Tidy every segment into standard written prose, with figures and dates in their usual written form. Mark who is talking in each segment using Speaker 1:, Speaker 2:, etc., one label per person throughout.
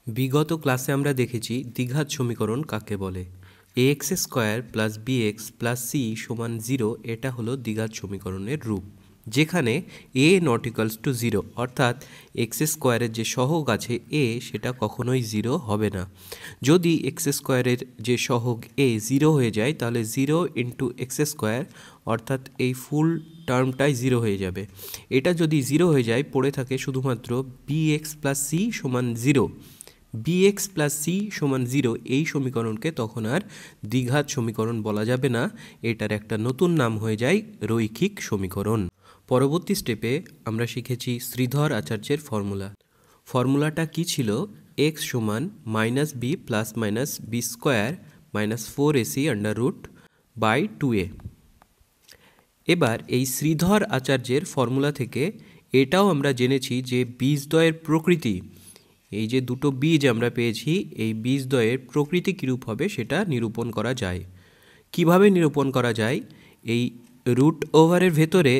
Speaker 1: বিগত ক্লাসে আমরা দেখেছি দ্বিঘাত সমীকরণ কাকে বলে। ax square plus bx plus c সমান 0 এটা হলো দ্বিঘাত সমীকরণের রূপ, যেখানে a নট ইকালস টু 0 অর্থাৎ এক্স স্কোয়ারের যে সহগ আছে a সেটা কখনোই 0 হবে না। যদি এক্স স্কোয়ারের যে সহগ a 0 হয়ে যায় তাহলে 0 ইন্টু এক্স স্কোয়ার অর্থাৎ এই ফুল টার্মটাই 0 হয়ে যাবে। এটা যদি 0 হয়ে যায় পড়ে থাকে শুধুমাত্র bx প্লাস c সমান 0। bx প্লাস c সমান 0 এই সমীকরণকে তখন আর দ্বিঘাত সমীকরণ বলা যাবে না, এটার একটা নতুন নাম হয়ে যায় রৈখিক সমীকরণ। পরবর্তী স্টেপে আমরা শিখেছি শ্রীধর আচার্যের ফর্মুলাটা কি ছিল? x সমান minus B plus minus B square minus 4ac under root by 2a। এবার এই শ্রীধর আচার্যের ফর্মুলা থেকে এটাও আমরা জেনেছি যে বীজদ্বয়ের প্রকৃতি, এই যে দুটো বীজ আমরা পেয়েছি এই বীজদ্বয়ের প্রকৃতি কীরূপ হবে সেটা নিরূপণ করা যায়। কিভাবে নিরূপণ করা যায়? এই রুট ওভারের ভেতরে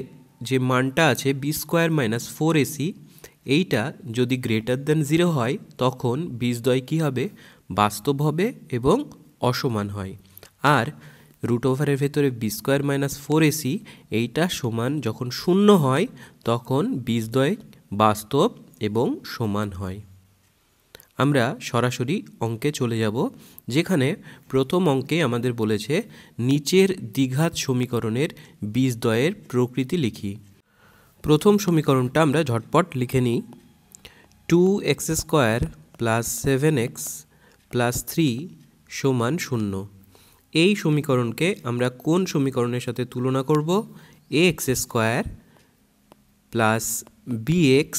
Speaker 1: যে মানটা আছে বি স্কোয়ার মাইনাস 4ac, এইটা যদি গ্রেটার দেন 0 হয় তখন বীজদ্বয় কী হবে? বাস্তব হবে এবং অসমান হয়। আর রুট ওভারের ভেতরে বি স্কোয়ার মাইনাস 4ac এইটা সমান যখন 0 হয় তখন বীজদ্বয় বাস্তব এবং সমান হয়। আমরা সরাসরি অঙ্কে চলে যাব, যেখানে প্রথম অঙ্কে আমাদের বলেছে নিচের দ্বিঘাত সমীকরণের বীজদ্বয়ের প্রকৃতি লিখি। প্রথম সমীকরণটা আমরা ঝটপট লিখে নিই। 2x square plus 7x plus 3 সমান 0। এই সমীকরণকে আমরা কোন সমীকরণের সাথে তুলনা করব? ax square plus bx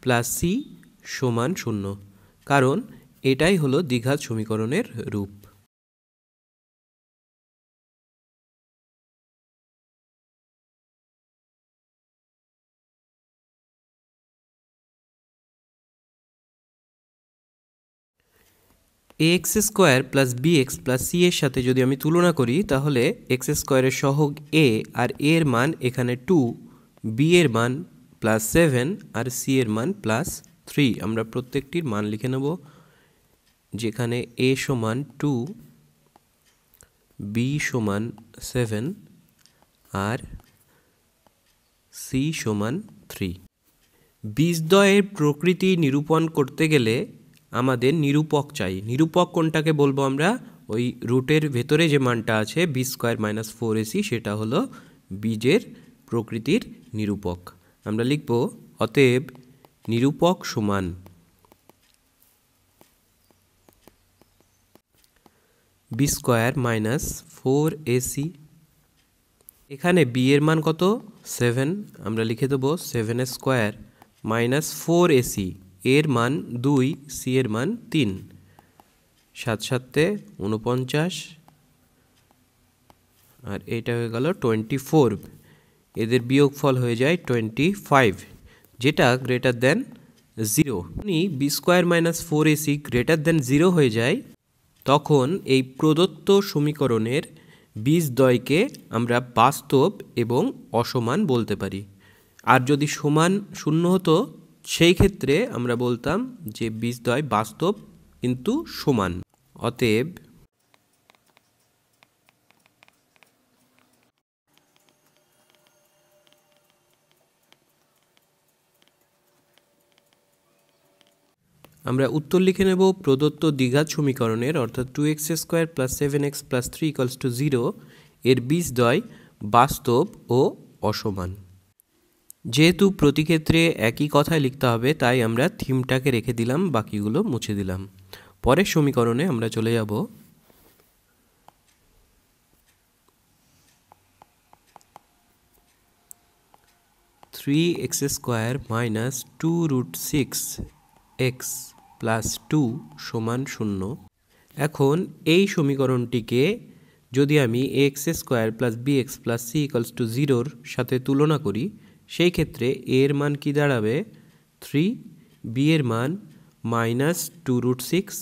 Speaker 1: plus c সমান 0, কারণ এটাই হলো দ্বিঘাত সমীকরণের রূপ। ax square plus bx plus c এর সাথে যদি আমি তুলনা করি তাহলে এক্স স্কোয়ারের সহগ a আর a এর মান এখানে 2, b এর মান প্লাস 7 আর c এর মান প্লাস 3। আমরা প্রত্যেকটির মান লিখে নেব, যেখানে a সমান 2, b সমান 7 আর c সমান 3। বীজদ্বয়ের প্রকৃতি নিরূপণ করতে গেলে আমাদের নিরূপক চাই। নিরূপক কোনটাকে বলবো আমরা? ওই রুটের ভেতরে যে মানটা আছে বি স্কোয়ার মাইনাস 4ac সেটা হলো বীজের প্রকৃতির নিরূপক। আমরা লিখব অতএব নিরূপক সমান বি স্কোয়ার মাইনাস 4ac। এখানে বি এর মান কত? 7, আমরা লিখে দেবো 7 স্কোয়ার মাইনাস 4ac, এর মান 2, সি এর মান 3, 7 7 49 আর এইটা হয়ে গেল 24। এদের বিয়োগফল হয়ে যায় 25, যেটা greater than 0। B square minus 4ac greater than 0 হয়ে যায় তখন এই প্রদত্ত সমীকরণের বীজদ্বয়কে আমরা বাস্তব এবং অসমান বলতে পারি। আর যদি সমান 0 হতো সেই ক্ষেত্রে আমরা বলতাম যে বীজদ্বয় বাস্তব কিন্তু সমান। অতএব আমরা উত্তর লিখে নেব প্রদত্ত দ্বিঘাত সমীকরণের, অর্থাৎ 2x square plus 7x plus 3 equals to 0 এর বীজদ্বয় বাস্তব ও অসমান। যেহেতু প্রতি ক্ষেত্রে একই কথাই লিখতে হবে তাই আমরা থিমটাকে রেখে দিলাম, বাকিগুলো মুছে দিলাম। পরের সমীকরণে আমরা চলে যাব। Three x square minus 2 root 6x plus 2 সমান 0। এখন এই সমীকরণটিকে যদি আমি x square plus bx plus c equals to 0-র সাথে তুলনা করি সেই ক্ষেত্রে a এর মান কি দাঁড়াবে? 3, b এর মান মাইনাস 2 রুট 6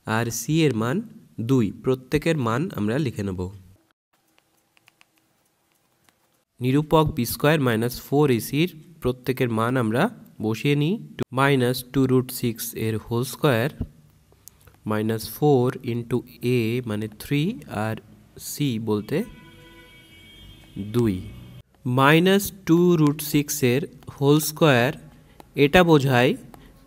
Speaker 1: আর c এর মান 2। প্রত্যেকের মান আমরা লিখে নেব। নিরূপক বি স্কোয়ার মাইনাস 4ac প্রত্যেকের মান আমরা বসিয়ে নিই। -2√6 এর হোল স্কোয়ার -4 ইন্টু a মানে 3 আর c বলতে 2। -2√6 এর হোল স্কোয়ার এটা বোঝায়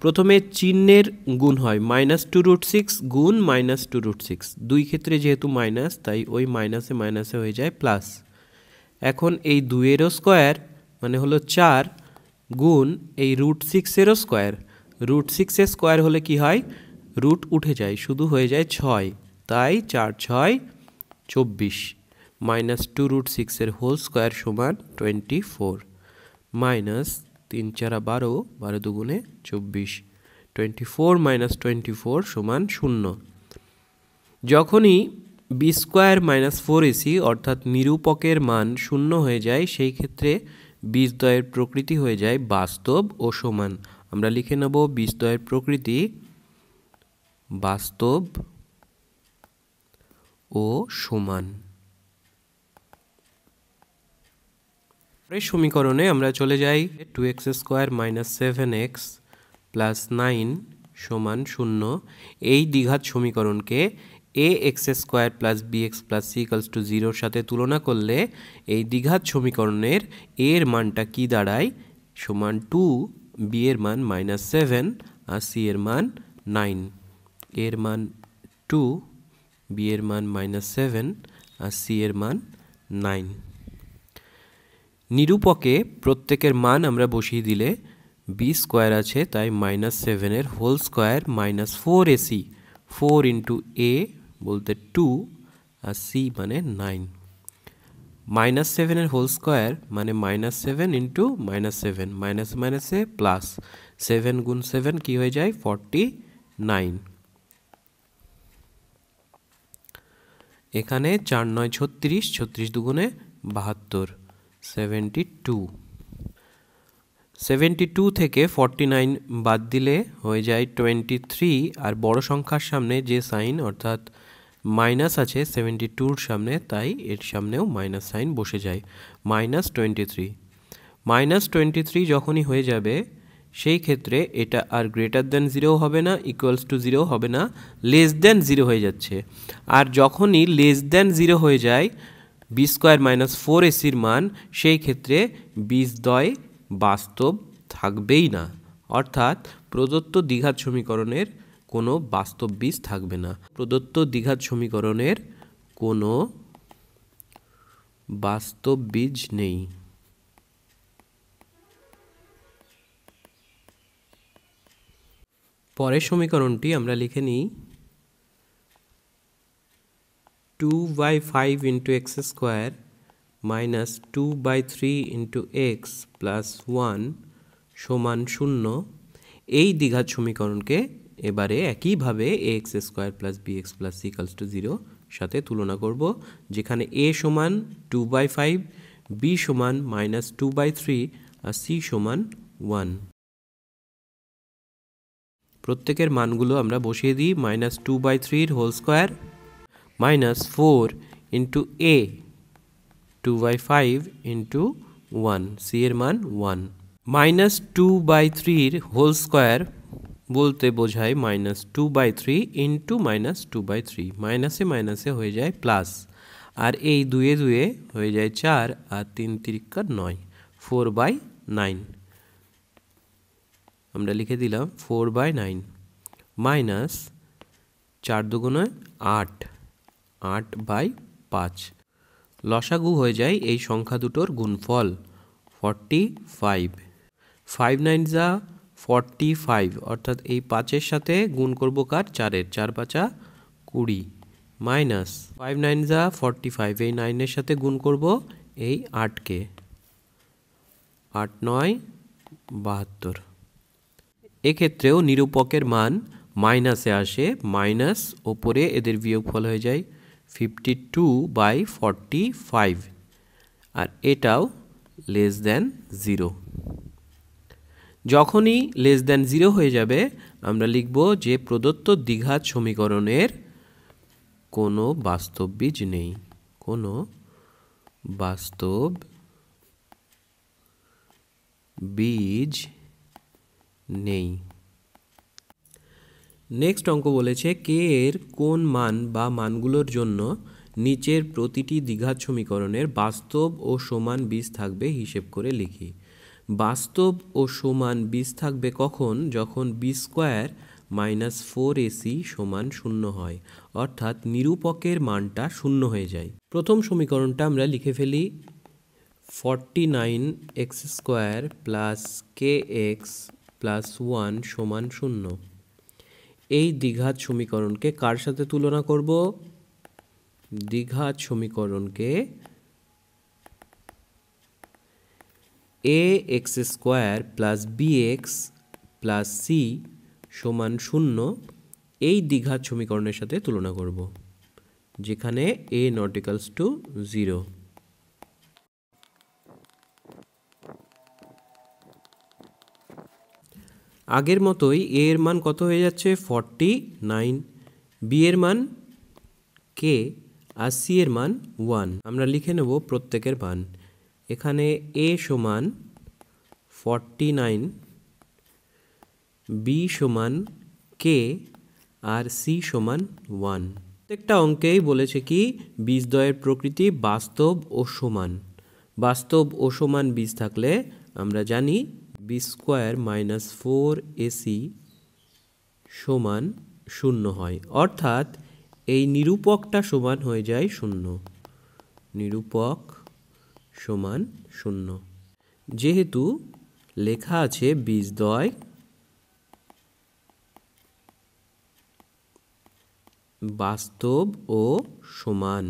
Speaker 1: প্রথমে চিহ্নের গুণ হয়, -2√6 গুণ -2√6, দুই ক্ষেত্রে যেহেতু মাইনাস তাই ওই মাইনাসে মাইনাসে হয়ে যায় প্লাস। এখন এই 2-এরও স্কোয়ার মানে হলো 4 গুণ এই √6-এরও স্কোয়ার। √6-এর স্কোয়ার হলে কি হয়, রুট উঠে যায়, শুধু হয়ে যায় 6, তাই 4 6 24। -2√6 এর হোল স্কোয়ার সমান 24 মাইনাস 3 4 12, 12 দুগুণে 24, 24 - 24 সমান 0। যখনই বি স্কোয়ার -4ac অর্থাৎ নিরূপকের মান 0 হয়ে যায় সেই ক্ষেত্রে বীজদ্বয়ের প্রকৃতি হয়ে যায় বাস্তব ও সমান। আমরা লিখে নেব বীজদ্বয়ের প্রকৃতি বাস্তব ও সমান। পরের সমীকরণে আমরা চলে যাই। 2x² - 7x + 9 সমান 0 এই দ্বিঘাত সমীকরণকে ax² + bx + c = 0 সাথে তুলনা করলে এই দ্বিঘাত সমীকরণের a এর মানটা কি দাঁড়ায়, সমান 2, b এর মান -7 আর c এর মান 9। a এর মান 2, b এর মান -7 আর c এর মান 9। নিরূপকে প্রত্যেকের মান আমরা বসিয়ে দিলে বি স্কোয়ার আছে তাই -7 এর whole square -4ac, 4 into a বলতে 2 আর c মানে 9। -7 এর হোল স্কোয়ার মানে -7 ইন্টু -7, মাইনাসে মাইনাসে প্লাস, 7 গুণ 7 কি হয়ে যায় 49। এখানে 4 9 36, 36 দুগুণে 72, 72। 72 থেকে 49 বাদ দিলে হয়ে যায় 23, আর বড় সংখ্যার সামনে যে সাইন অর্থাৎ মাইনাস আছে 72-র সামনে তাই এর সামনেও মাইনাস সাইন বসে যায়, -23। -23 যখনই হয়ে যাবে সেই ক্ষেত্রে এটা আর গ্রেটার দ্যান 0 হবে না, ইকুয়ালস টু 0 হবে না, লেস দ্যান 0 হয়ে যাচ্ছে। আর যখনই লেস দ্যান 0 হয়ে যায় বি স্কোয়ার -4ac-র মান, সেই ক্ষেত্রে বীজদ্বয় বাস্তব থাকবেই না, অর্থাৎ প্রদত্ত দ্বিঘাত সমীকরণের কোনো বাস্তব বীজ থাকবে না। প্রদত্ত দ্বিঘাত সমীকরণের কোনো বাস্তব বীজ নেই। পরের সমীকরণটি আমরা লিখে নিই। 2/5 × x² - 2/3 × x + 1 সমান 0 এই দ্বিঘাত সমীকরণকে এবারে একইভাবে ax² + bx + c = 0 সাথে তুলনা করব, যেখানে a সমান 2/5, b সমান -2/3 আর c সমান 1। প্রত্যেকের মানগুলো আমরা বসিয়ে দিই। -2/3 whole square -4 into a, 2/5 into 1, c এর মান 1। -2/3 হোল স্কোয়ার বলতে বোঝায় -2/3 ইন্টু -2/3, মাইনাসে মাইনাসে হয়ে যায় প্লাস, আর এই 2 এ 2 এ হয়ে যায় 4 আর 3 3 9, 4/9 আমরা লিখে দিলাম 4/9 মাইনাস 4 দুগুণে 8, 8/5। লসাগু হয়ে যায় এই সংখ্যা দুটোর গুণফল 45। 5 9 যা 45, অর্থাৎ এই 5-এর সাথে গুণ করব কার, 4-এর, 4 5 20 মাইনাস 5 9 যা 45, এই 9-এর সাথে গুণ করব এই 8-কে, 8 9 72। এক্ষেত্রেও নিরূপকের মান মাইনাসে আসে, মাইনাস ওপরে এদের বিয়োগফল হয়ে যায় 52/45, আর এটাও লেস দ্যান 0। যখনই লেস দ্যান 0 হয়ে যাবে আমরা লিখব যে প্রদত্ত দ্বিঘাত সমীকরণের কোনো বাস্তব বীজ নেই, কোনো বাস্তব বীজ নেই। নেক্সট অঙ্ক বলেছে কে এর কোন মান বা মানগুলোর জন্য নিচের প্রতিটি দ্বিঘাত সমীকরণের বাস্তব ও সমান বীজ থাকবে হিসেব করে লিখি। বাস্তব ও সমান বীজ থাকবে কখন? যখন বি স্কোয়ার মাইনাস 4ac সমান 0 হয়, অর্থাৎ নিরূপকের মানটা 0 হয়ে যায়। প্রথম সমীকরণটা আমরা লিখে ফেলি 49x² প্লাস kx প্লাস 1 সমান 0। এই দ্বিঘাত সমীকরণকে কার সাথে তুলনা করব? দ্বিঘাত সমীকরণকে ax² plus bx plus c সমান 0 এই দ্বিঘাত সমীকরণের সাথে তুলনা করব, যেখানে a not equals to 0। আগের মতোই a এর মান কত হয়ে যাচ্ছে? 49, b এর মান k আর c এর মান 1। আমরা লিখে নেব প্রত্যেকের মান। এখানে a সমান 49, b সমান k আর c সমান 1। প্রত্যেকটা অঙ্কেই বলেছে কি বীজদ্বয়ের প্রকৃতি বাস্তব ও সমান। বাস্তব ও সমান বীজ থাকলে আমরা জানি বি স্কোয়ার মাইনাস 4ac সমান 0 হয়, অর্থাৎ এই নিরূপকটা সমান হয়ে যায় 0। নিরূপক সমান 0। যেহেতু লেখা আছে বীজদ্বয় বাস্তব ও সমান,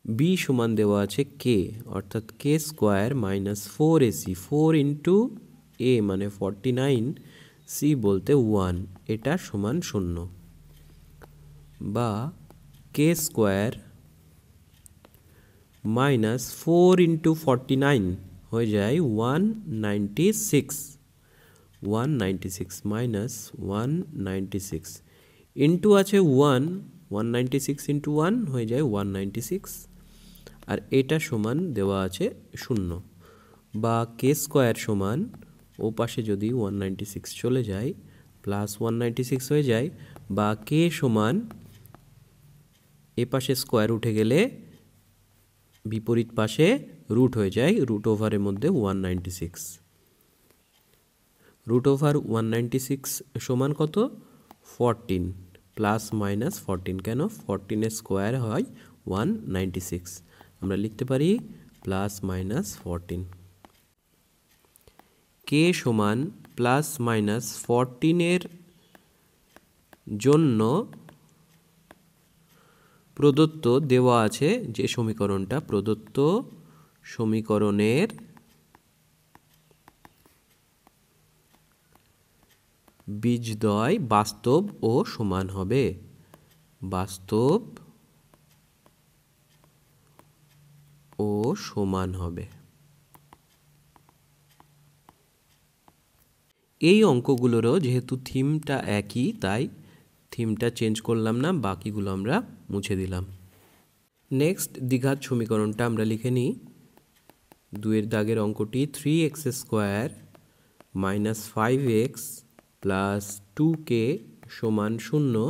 Speaker 1: বি সমান দেওয়া আছে কে, অর্থাৎ কে square minus 4ac, 4 into a মানে 49, সি বলতে 1, এটা সমান 0। বা কে স্কোয়ার মাইনাস 4 ইন্টু 49 হয়ে যায় 196, 196 মাইনাস 196 ইন্টু আছে 1, 196 ইন্টু 1 হয়ে যায় 196, আর এটা সমান দেওয়া আছে 0। বা কে স্কোয়ার সমান ও পাশে যদি 196 চলে যায় প্লাস 196 হয়ে যায়, বা কে সমান এ পাশে স্কোয়ার উঠে গেলে বিপরীত পাশে রুট হয়ে যায়, রুট ওভারের মধ্যে 196। রুট ওভার 196 সমান কত? 14 প্লাস মাইনাস 14, কেন 14 স্কোয়ার হয় 196, আমরা লিখতে পারি প্লাস মাইনাস 14। কে সমান প্লাস মাইনাস 14 জন্য প্রদত্ত দেওয়া আছে যে সমীকরণটা, প্রদত্ত সমীকরণের বীজদ্বয় বাস্তব ও সমান হবে। বাস্তব ও সমান হবে। এই অঙ্কগুলোরও যেহেতু থিমটা একই, তাই থিমটা চেঞ্জ করলাম না, বাকিগুলো আমরা মুছে দিলাম। নেক্সট দ্বিঘাত সমীকরণটা আমরা লিখে নিই। 2 দাগের অঙ্কটি 3x² minus 5x plus 2k সমান 0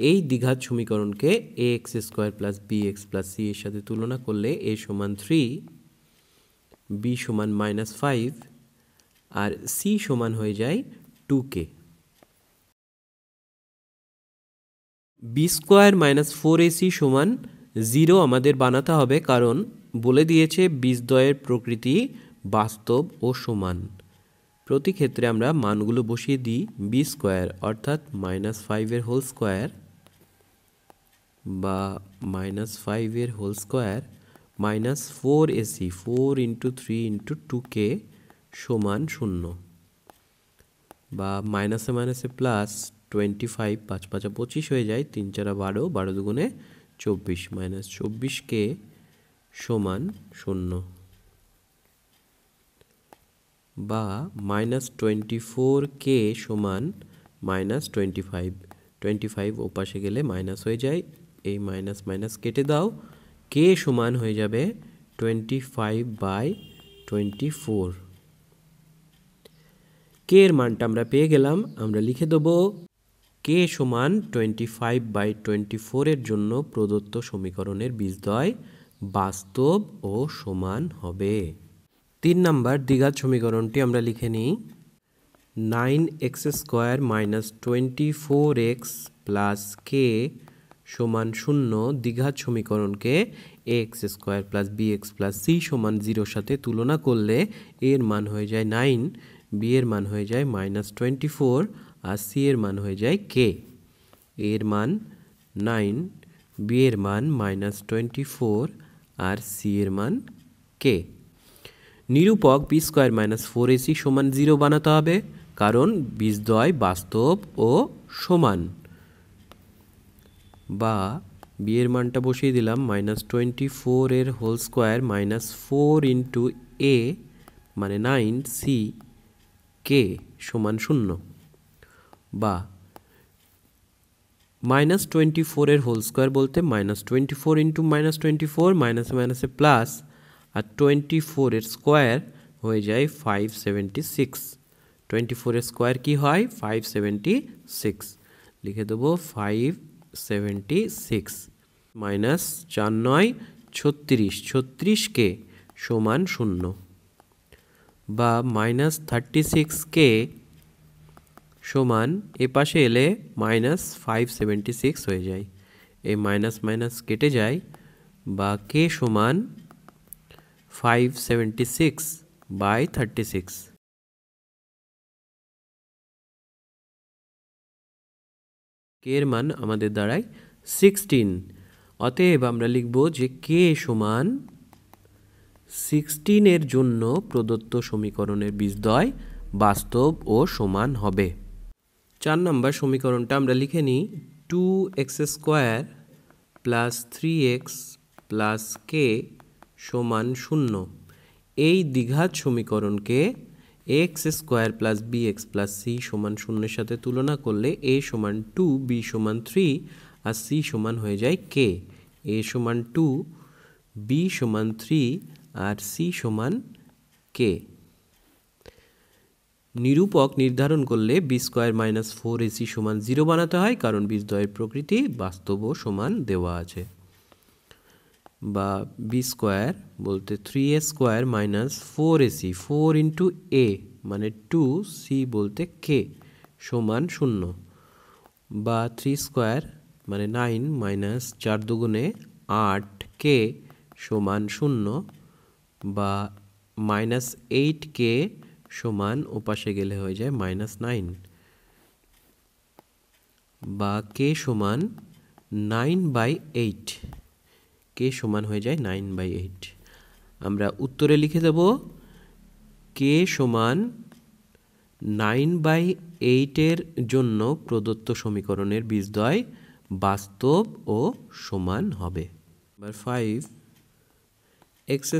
Speaker 1: এই দ্বিঘাত সমীকরণকে ax² plus bx plus c এর সাথে তুলনা করলে a সমান 3, b সমান মাইনাস 5 আর c সমান হয়ে যায় 2k। B square minus 4ac সমান 0 আমাদের বানাতে হবে, কারণ বলে দিয়েছে বীজদ্বয়ের প্রকৃতি বাস্তব ও সমান। প্রতি ক্ষেত্রে আমরা মানগুলো বসিয়ে দিই। বি স্কোয়ার অর্থাৎ মাইনাস 5 হোল স্কোয়ার বা minus 5 whole square minus 4ac, 4 into 3 into 2k সমান 0। বা মাইনাসে মাইনাসে প্লাস 25, 5 5 25 হয়ে যায়, 3 4 12, 12 দুগুণে 24 মাইনাস 24k সমান 0। বা মাইনাস 24k সমান মাইনাস 25, 25 ও পাশে গেলে মাইনাস হয়ে যায়, এই মাইনাস মাইনাস কেটে দাও, k সমান হয়ে যাবে 25/24। কে এর মানটা আমরা পেয়ে গেলাম। আমরা লিখে দেবো কে সমান 25/24 এর জন্য প্রদত্ত সমীকরণের বীজদ্বয় বাস্তব ও সমান হবে। 3 নম্বর দ্বিঘাত সমীকরণটি আমরা লিখে নিই। 9x² - 24x প্লাস কে সমান 0 দ্বিঘাত সমীকরণকে ax² + bx + c সমান 0 সাথে তুলনা করলে এর মান হয়ে যায় 9, বি এর মান হয়ে যায় -24 আর সি এর মান হয়ে যায় কে। এর মান 9, বি এর মান -24 আর সি এর মান কে। নিরূপক b² - 4ac সমান 0 বানাতে হবে, কারণ বীজদ্বয় বাস্তব ও সমান। বা বি এর মানটা বসিয়ে দিলাম -24 এর হোল স্কোয়ার -4 × a মানে 9 সি কে সমান 0। বা -24 এর হোল স্কোয়ার বলতে -24 × -24 মাইনাসে প্লাস, আর 24 এর স্কোয়ার হয়ে যায় 576। 24 এর স্কোয়ার কি হয়? 576। লিখে দেবো 576 মাইনাস 4 9 36, 36কে সমান 0। বা -36কে সমান এ পাশে এলে -576 হয়ে যায়, এই মাইনাস মাইনাস কেটে যায়। বা কে সমান 576/36। কে এর মান আমাদের দাঁড়ায় 16। অতএব আমরা লিখব যে কে সমান 16 এর জন্য প্রদত্ত সমীকরণের বীজদ্বয় বাস্তব ও সমান হবে। 4 নম্বর সমীকরণটা আমরা লিখে নিই। 2x² + 3x + k সমান 0 এই দ্বিঘাত সমীকরণকে ax² + bx + c সমান 0 এর সাথে তুলনা করলে a সমান 2, b সমান 3 আর c সমান হয়ে যায় k। a সমান 2, b সমান 3 আর c সমান k। নিরূপক নির্ধারণ করলে b² - 4ac সমান 0 বানাতে হয়, কারণ বীজদ্বয়ের প্রকৃতি বাস্তব ও সমান দেওয়া আছে। বা b² বলতে 3a² - 4ac 4 × a মানে 2, c বলতে k সমান 0। বা 3² মানে 9 - 4 দুগুণে 8 k সমান 0। বা -8k সমান ওপাশে গেলে হয়ে যায় -9। বা কে সমান 9/8, কে সমান হয়ে যায় 9/8। আমরা উত্তরে লিখে দেব কে সমান 9/8 এর জন্য প্রদত্ত সমীকরণের বীজদ্বয় বাস্তব ও সমান হবে। Number 5, x² -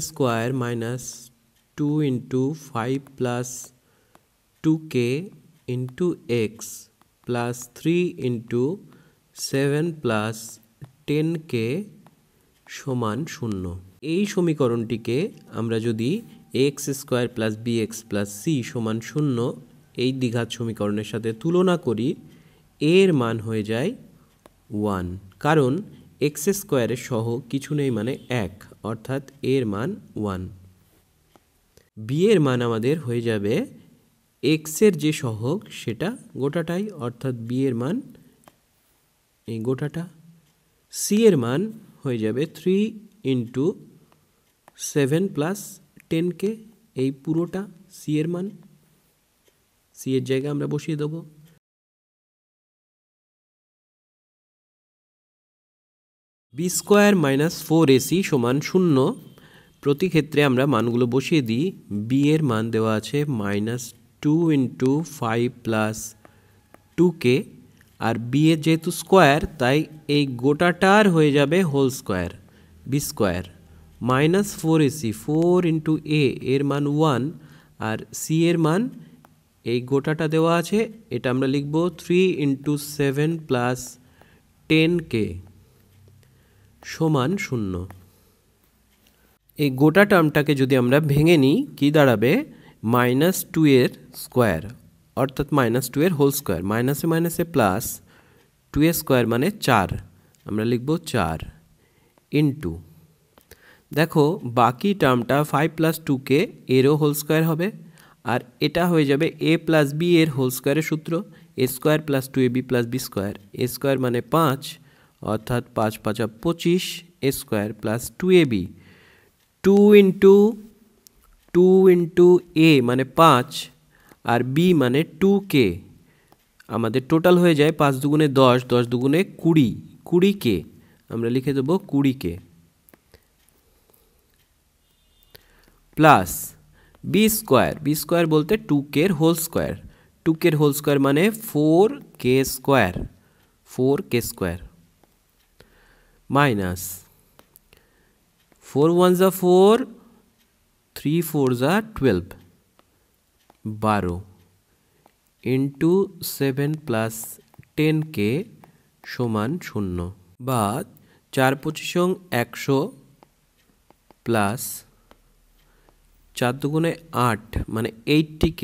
Speaker 1: 2 × 5 + 2k × x + 3 × 7 + 10k সমান 0। এই সমীকরণটিকে আমরা যদি ax² + bx + c সমান 0 এই দ্বিঘাত সমীকরণের সাথে তুলনা করি, এর মান হয়ে যায় 1, কারণ x² এর সহগ কিছু নেই মানে 1, অর্থাৎ এর মান 1। b এর মান আমাদের হয়ে যাবে x এর যে সহগ সেটা গোটাটাই, অর্থাৎ b এর মান এই গোটাটা। c এর মান হয়ে যাবে 3 × 7 + 10k, এই পুরোটা c এর মান। c এর জায়গায় আমরা বসিয়ে দেবো। b² - 4ac সমান 0 প্রতি ক্ষেত্রে আমরা মানগুলো বসিয়ে দিই। b এর মান দেওয়া আছে -2 × 5 + 2k, আর b এর যেহেতু স্কোয়ার তাই এই গোটাটার হয়ে যাবে whole square b²। -4ac 4 × a এর মান 1, আর c এর মান এই গোটাটা দেওয়া আছে, এটা আমরা লিখব 3 × 7 + 10k সমান 0। এই গোটা টার্মটাকে যদি আমরা ভেঙে নিই কি দাঁড়াবে? -2 এর স্কোয়ার, অর্থাৎ -2 এর হোল স্কোয়ার, মাইনাসে মাইনাসে প্লাস 2 এর স্কোয়ার মানে 4, আমরা লিখব 4 ইন্টু, দেখো বাকি টার্মটা 5 + 2k এরও হোল স্কোয়ার হবে, আর এটা হয়ে যাবে a + b এর হোল স্কোয়ারের সূত্র, a² + 2ab + b square, a square মানে 5, অর্থাৎ 5 × 5 = 25, a square + 2ab, 2 into a মানে 5 আর b মানে 2k, আমাদের টোটাল হয়ে যায় 5 দুগুণে 10, 10 দুগুণে 20, 20k, আমরা লিখে দেবো 20k প্লাস বি স্কোয়ার বলতে 2k এর হোল স্কোয়ার, 2k এর হোল স্কোয়ার মানে 4k square minus 4 1 = 4, 3 4 = 12, 12 into 7 + 10k সমান 0, বা 4 25 100 প্লাস 4 দুগুণে 8 মানে 80k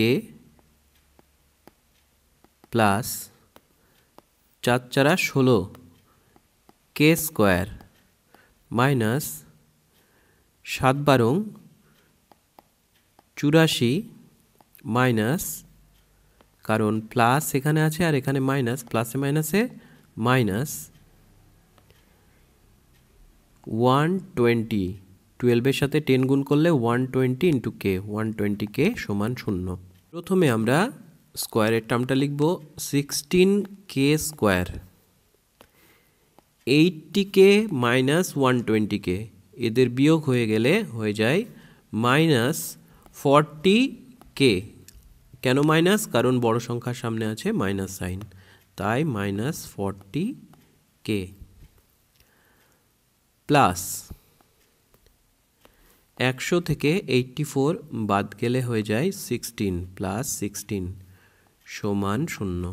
Speaker 1: plus 4 4 16 k square minus 7 12 84 minus, কারণ প্লাস এখানে আছে আর এখানে মাইনাস, প্লাসে মাইনাসে মাইনাস 120, 12 এর সাথে 10 গুণ করলে 120 ইন্টু k, 120k সমান 0। প্রথমে আমরা স্কোয়ারের টার্মটা লিখব 16k square, 80k minus 120k, এদের বিয়োগ হয়ে গেলে হয়ে যায় -40k, কেন মাইনাস? কারণ বড় সংখ্যার সামনে আছে মাইনাস সাইন, তাই -40k প্লাস 100 থেকে 84 বাদ গেলে হয়ে যায় 16 প্লাস 16 সমান 0।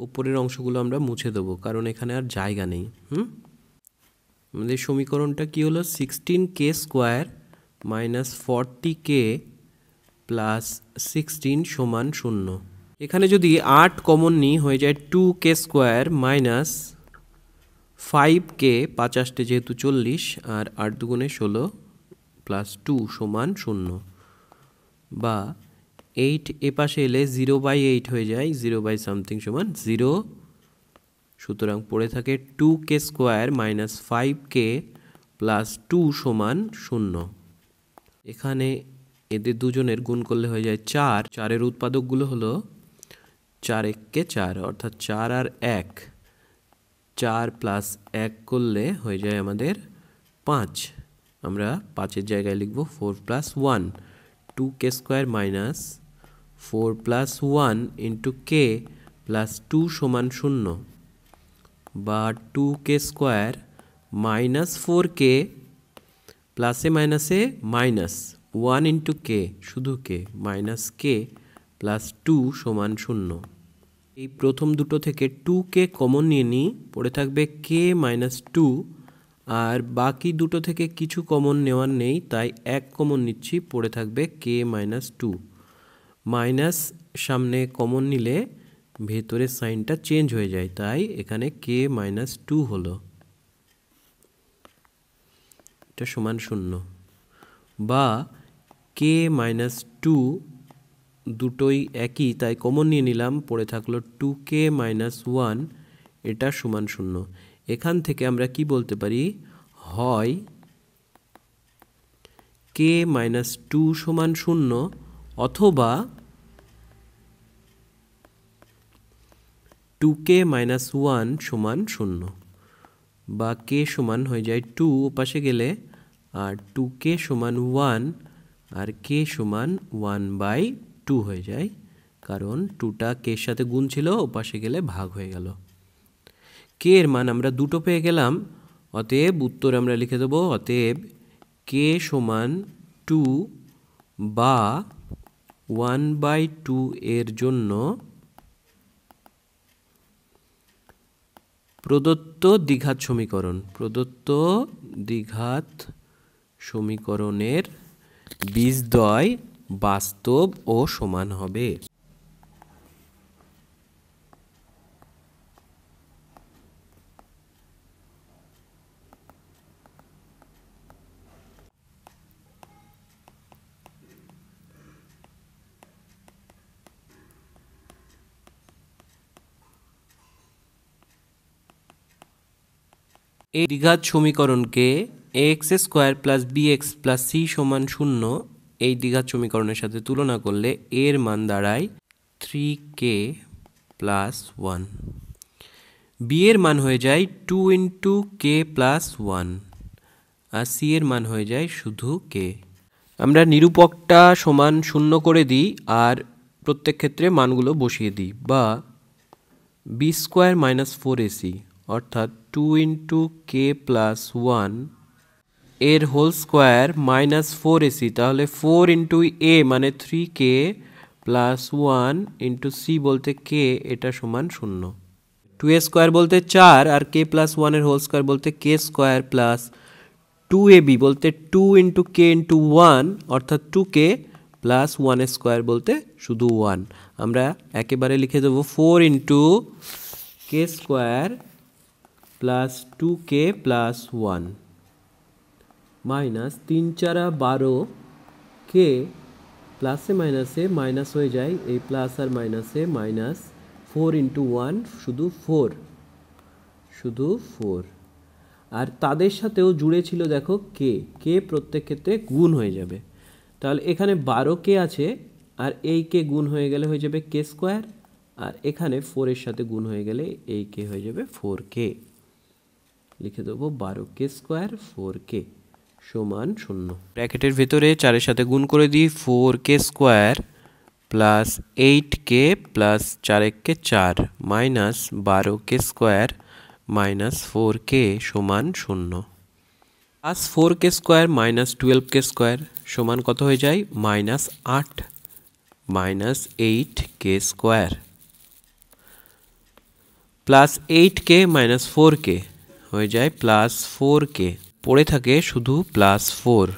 Speaker 1: উপরের অংশগুলো আমরা মুছে দেবো কারণ এখানে আর জায়গা নেই। আমাদের সমীকরণটা কি হলো? 16k square minus 40k plus 16 সমান 0। এখানে যদি 8 কমন নিই হয়ে যায় 2k স্কোয়ার মাইনাস 5k, 5 আসতে যেহেতু 40 আর 8 দুগুণে 16 প্লাস 2 সমান 0, বা 8 এ পাশে এলে 0/8 হয়ে যায়, 0/something সমান 0, সুতরাং পড়ে থাকে 2k square minus 5k plus 2 সমান 0। এখানে এদের দুজনের গুণ করলে হয়ে যায় 4, 4-এর উৎপাদকগুলো হলো 4 1 4, অর্থাৎ 4 আর 1, 4 প্লাস 1 করলে হয়ে যায় আমাদের 5, আমরা 5-এর জায়গায় লিখব 4 + 1, 2k square minus 4 + 1 into k plus 2 সমান 0, বা 2k স্কোয়ার মাইনাস 4k প্লাসে মাইনাসে মাইনাস 1 ইন্টু k, শুধু k, মাইনাস k প্লাস 2 সমান 0। এই প্রথম দুটো থেকে 2k কমন নিয়ে নিই, পড়ে থাকবে k মাইনাস 2, আর বাকি দুটো থেকে কিছু কমন নেওয়ার নেই তাই 1 কমন নিচ্ছি, পড়ে থাকবে k মাইনাস 2, মাইনাস সামনে কমন নিলে ভেতরের সাইনটা চেঞ্জ হয়ে যায়, তাই এখানে k মাইনাস 2 হলো, এটা সমান 0, বা k মাইনাস 2 দুটোই একই তাই কমন নিয়ে নিলাম, পড়ে থাকলো 2k মাইনাস 1, এটা সমান 0। এখান থেকে আমরা কি বলতে পারি? হয় k মাইনাস 2 সমান 0, অথবা 2k মাইনাস 1 সমান 0, বা k সমান হয়ে যায় 2 ওপাশে গেলে, আর 2k সমান 1 আর k সমান 1/2 হয়ে যায়, কারণ 2টা k এর সাথে গুণ ছিল, ওপাশে গেলে ভাগ হয়ে গেল। k এর মান আমরা দুটো পেয়ে গেলাম, অতএব উত্তর আমরা লিখে দেবো, অতএব k সমান 2 বা 1/2 এর জন্য প্রদত্ত দ্বিঘাত সমীকরণের বীজদ্বয় বাস্তব ও সমান হবে। এই দ্বিঘাত সমীকরণকে ax² plus bx plus c সমান 0 এই দ্বিঘাত সমীকরণের সাথে তুলনা করলে এর মান দাঁড়ায় 3k প্লাস 1, b এর মান হয়ে যায় 2 ইন্টু কে প্লাস 1, আর c এর মান হয়ে যায় শুধু k। আমরা নিরূপকটা সমান 0 করে দিই আর প্রত্যেক ক্ষেত্রে মানগুলো বসিয়ে দিই, বা b² মাইনাস 4ac অর্থাৎ 2 ইন্টু কে প্লাস 1 এর হোল স্কোয়ার মাইনাস 4ac, তাহলে 4 ইন্টু এ মানে 3k প্লাস 1 ইন্টু সি বলতে কে, এটা সমান 0। 2a² বলতে 4 আর k প্লাস 1 এর হোল স্কোয়ার বলতে k² প্লাস 2ab বলতে 2 ইন্টু কে ইন্টু 1 অর্থাৎ 2k প্লাস 1² বলতে শুধু 1। আমরা একেবারে লিখে দেবো 4 into k² plus 2k plus 1 minus 3 4 12, কে প্লাসে মাইনাসে মাইনাস হয়ে যায়, এই প্লাস আর মাইনাসে মাইনাস, 4 ইন্টু 1 শুধু 4, শুধু 4। আর তাদের সাথেও জুড়ে ছিল দেখো কে প্রত্যেক ক্ষেত্রে গুণ হয়ে যাবে, তাহলে এখানে 12k আছে আর এই কে গুণ হয়ে গেলে হয়ে যাবে k², আর এখানে 4 এর সাথে গুণ হয়ে গেলে এই কে হয়ে যাবে 4k। লিখে দেবো 12k² 4k সমান 0। ব্র্যাকেটের ভেতরে 4 এর সাথে গুণ করে দিই, 4k² plus 8k plus 4 4 minus 12k² minus 4k সমান 0। প্লাস 4k² মাইনাস 12k² সমান কত হয়ে যায়? Minus 8 minus 8k² plus 8k minus 4k হয়ে যায় প্লাস 4k, পড়ে থাকে শুধু প্লাস 4,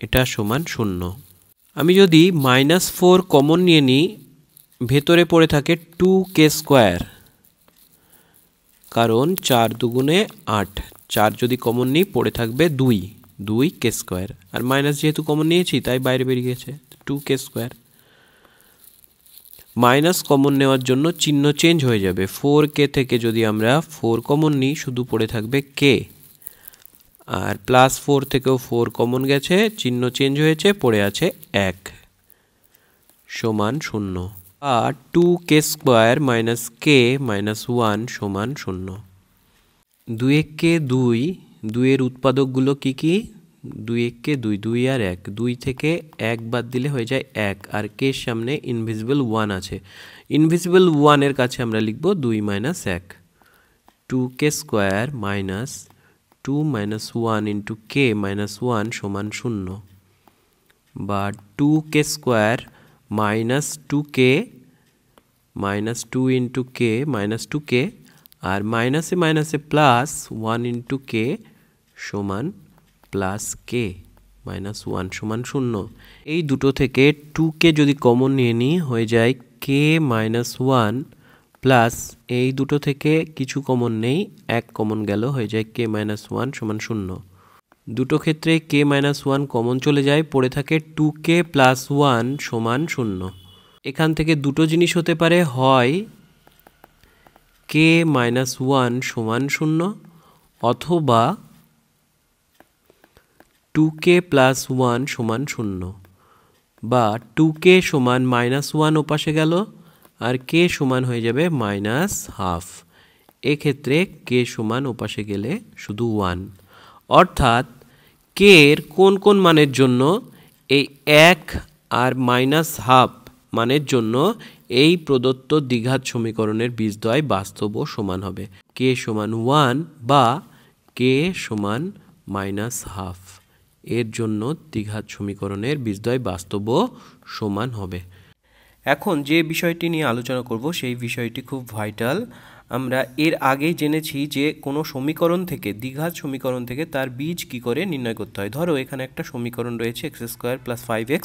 Speaker 1: এটা সমান 0। আমি যদি মাইনাস 4 কমন নিয়ে নিই, ভেতরে পড়ে থাকে 2k², কারণ 4 দুগুণে 8, 4 যদি কমন নিই পড়ে থাকবে 2k², আর মাইনাস যেহেতু কমন নিয়েছি তাই বাইরে বেরিয়ে গেছে 2k²। মাইনাস কমন নেওয়ার জন্য চিহ্ন চেঞ্জ হয়ে যাবে, 4k থেকে যদি আমরা 4 কমন নিই শুধু পড়ে থাকবে k, আর প্লাস 4 থেকেও 4 কমন গেছে, চিহ্ন চেঞ্জ হয়েছে, পড়ে আছে 1 সমান 0। আর 2k² মাইনাস k মাইনাস 1 সমান 0। 2 1 2 এর উৎপাদকগুলো কি কি? 2 1 2, 2 আর 1, 2 থেকে 1 বাদ দিলে হয়ে যায় 1, আর k এর সামনে ইনভিজিবল 1 আছে, ইনভিজিবল 1 এর কাছে আমরা লিখব 2 minus 1। 2k² minus 2 minus 1 into k minus 1 সমান 0, বা 2k² minus 2k minus 2 into k minus 2k, আর মাইনাসে মাইনাসে প্লাস 1 ইন্টু k সমান প্লাস k মাইনাস 1 সমান 0। এই দুটো থেকে 2k যদি কমন নিয়ে নিই হয়ে যায় k মাইনাস 1 প্লাস এই দুটো থেকে কিছু কমন নেই, 1 কমন গেল, হয়ে যায় k মাইনাস 1 সমান 0। দুটো ক্ষেত্রে k মাইনাস 1 কমন চলে যায়, পড়ে থাকে 2k প্লাস 1 সমান 0। এখান থেকে দুটো জিনিস হতে পারে, হয় k মাইনাস 1 সমান 0 অথবা 2k প্লাস 1 সমান 0, বা 2k সমান মাইনাস 1 ওপাশে গেল আর k সমান হয়ে যাবে মাইনাস হাফ, এক্ষেত্রে k সমান ওপাশে গেলে শুধু 1। অর্থাৎ k এর কোন কোন মানের জন্য এই 1 আর মাইনাস হাফ মানের জন্য এই প্রদত্ত দ্বিঘাত সমীকরণের বীজদ্বয় বাস্তব ও সমান হবে, k সমান 1 বা k সমান মাইনাস হাফ, এর জন্য দ্বিঘাত সমীকরণের বীজদ্বয় বাস্তব ও সমান হবে। এখন যে বিষয়টি নিয়ে আলোচনা করব সেই বিষয়টি খুব ভাইটাল। আমরা এর আগেই জেনেছি যে কোনো সমীকরণ থেকে, দ্বিঘাত সমীকরণ থেকে তার বীজ কি করে নির্ণয় করতে হয়। ধরো এখানে একটা সমীকরণ রয়েছে x² প্লাস 5x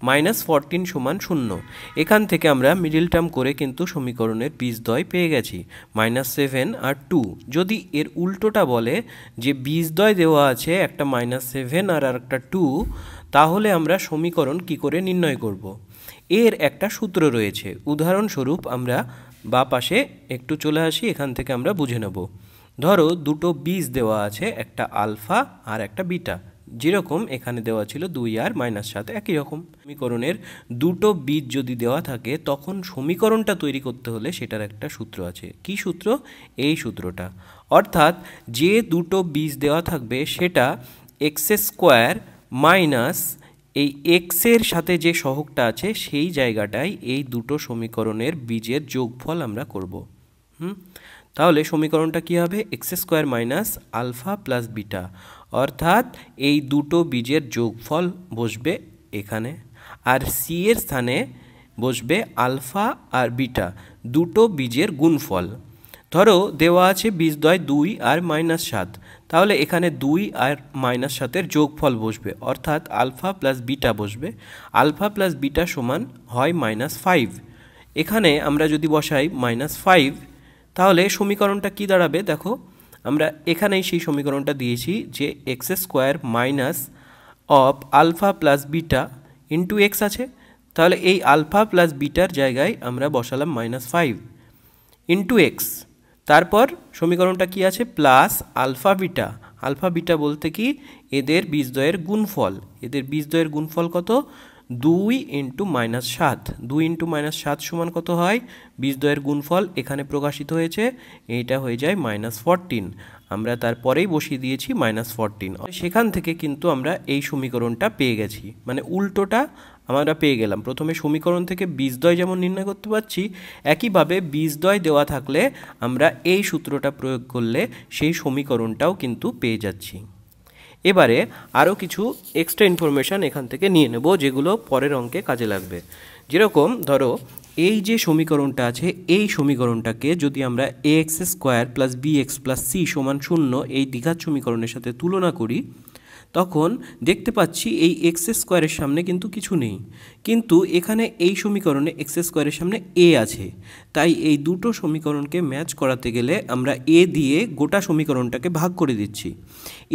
Speaker 1: মাইনাস 14 সমান 0, এখান থেকে আমরা মিডিল টার্ম করে কিন্তু সমীকরণের বীজদ্বয় পেয়ে গেছি -7 আর 2। যদি এর উল্টোটা বলে যে বীজদ্বয় দেওয়া আছে একটা -7 আর একটা 2, তাহলে আমরা সমীকরণ কি করে নির্ণয় করব। এর একটা সূত্র রয়েছে, উদাহরণস্বরূপ আমরা বা পাশে একটু চলে আসি, এখান থেকে আমরা বুঝে নেব। ধরো দুটো বীজ দেওয়া আছে, একটা আলফা আর একটা বিটা, যেরকম এখানে দেওয়া ছিল 2 আর -7 একই রকম। সমীকরণের দুটো বীজ যদি দেওয়া থাকে তখন সমীকরণটা তৈরি করতে হলে সেটার একটা সূত্র আছে। কি সূত্র? এই সূত্রটা। অর্থাৎ যে দুটো বীজ দেওয়া থাকবে সেটা x² মাইনাস এই এক্সের সাথে যে সহগটা আছে সেই জায়গাটায় এই দুটো সমীকরণের বীজের যোগফল আমরা করব। তাহলে সমীকরণটা কী হবে? x² minus alpha plus beta, অর্থাৎ এই দুটো বীজের যোগফল বসবে এখানে, আর সি এর স্থানে বসবে আলফা আর বিটা দুটো বীজের গুণফল। ধরো দেওয়া আছে বীজদ্বয় 2 আর -7, তাহলে এখানে 2 আর -7-এর যোগফল বসবে, অর্থাৎ আলফা প্লাস বিটা বসবে। আলফা প্লাস বিটা সমান হয় -5। এখানে আমরা যদি বসাই -5, তাহলে সমীকরণটা কি দাঁড়াবে? দেখো, আমরা এখানেই সেই সমীকরণটা দিয়েছি যে x² minus of alpha plus beta into X আছে, তাহলে এই আলফা প্লাস বিটার জায়গায় আমরা বসালাম -5 ইন্টু এক্স। তারপর সমীকরণটা কি আছে? Plus alpha beta. Alpha beta বলতে কি? এদের বীজদ্বয়ের গুণফল। এদের বীজদ্বয়ের গুণফল কত? 2 ইন্টু -7। 2 ইন্টু -7 সমান কত হয়? বীজদ্বয়ের গুণফল এখানে প্রকাশিত হয়েছে, এইটা হয়ে যায় -14। আমরা তারপরেই বসিয়ে দিয়েছি -14। সেখান থেকে কিন্তু আমরা এই সমীকরণটা পেয়ে গেছি, মানে উল্টোটা আমরা পেয়ে গেলাম। প্রথমে সমীকরণ থেকে বীজদ্বয় যেমন নির্ণয় করতে পারছি, একইভাবে বীজদ্বয় দেওয়া থাকলে আমরা এই সূত্রটা প্রয়োগ করলে সেই সমীকরণটাও কিন্তু পেয়ে যাচ্ছি। এবারে আরও কিছু এক্সট্রা ইনফরমেশান এখান থেকে নিয়ে নেব, যেগুলো পরের অঙ্কে কাজে লাগবে। যেরকম ধরো এই যে সমীকরণটা আছে, এই সমীকরণটাকে যদি আমরা ax² plus bx plus c সমান 0 এই দ্বিঘাত সমীকরণের সাথে তুলনা করি, তখন দেখতে পাচ্ছি এই x² এর সামনে কিন্তু কিছু নেই, কিন্তু এখানে এই সমীকরণে x² এর সামনে a আছে। তাই এই দুটো সমীকরণকে ম্যাচ করাতে গেলে আমরা a দিয়ে গোটা সমীকরণটাকে ভাগ করে দিচ্ছি।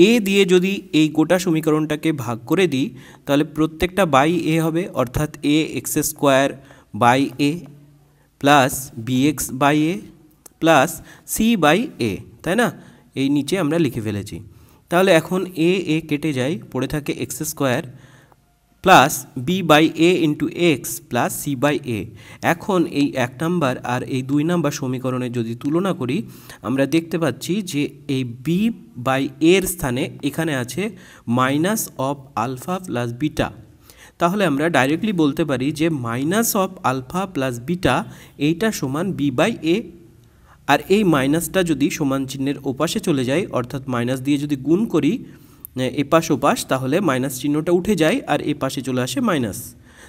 Speaker 1: a দিয়ে যদি এই গোটা সমীকরণটাকে ভাগ করে দিই, তাহলে প্রত্যেকটা বাই a হবে, অর্থাৎ ax² by a plus bx by a plus c by a, তাই না? এই নিচে আমরা লিখে ফেলেছি। তাহলে এখন a কেটে যায়, পড়ে থাকে x² plus b by a into x plus c by a। এখন এই 1 নাম্বার আর এই 2 নাম্বার সমীকরণের যদি তুলনা করি, আমরা দেখতে পাচ্ছি যে এই b বাই এর স্থানে এখানে আছে minus of alpha plus beta. তাহলে আমরা ডাইরেক্টলি বলতে পারি যে minus of alpha plus beta এইটা সমান b বাই a। আর এই মাইনাসটা যদি সমান চিহ্নের ওপাশে চলে যায়, অর্থাৎ মাইনাস দিয়ে যদি গুণ করি এপাশ ওপাশ, তাহলে মাইনাস চিহ্নটা উঠে যায় আর এ পাশে চলে আসে মাইনাস।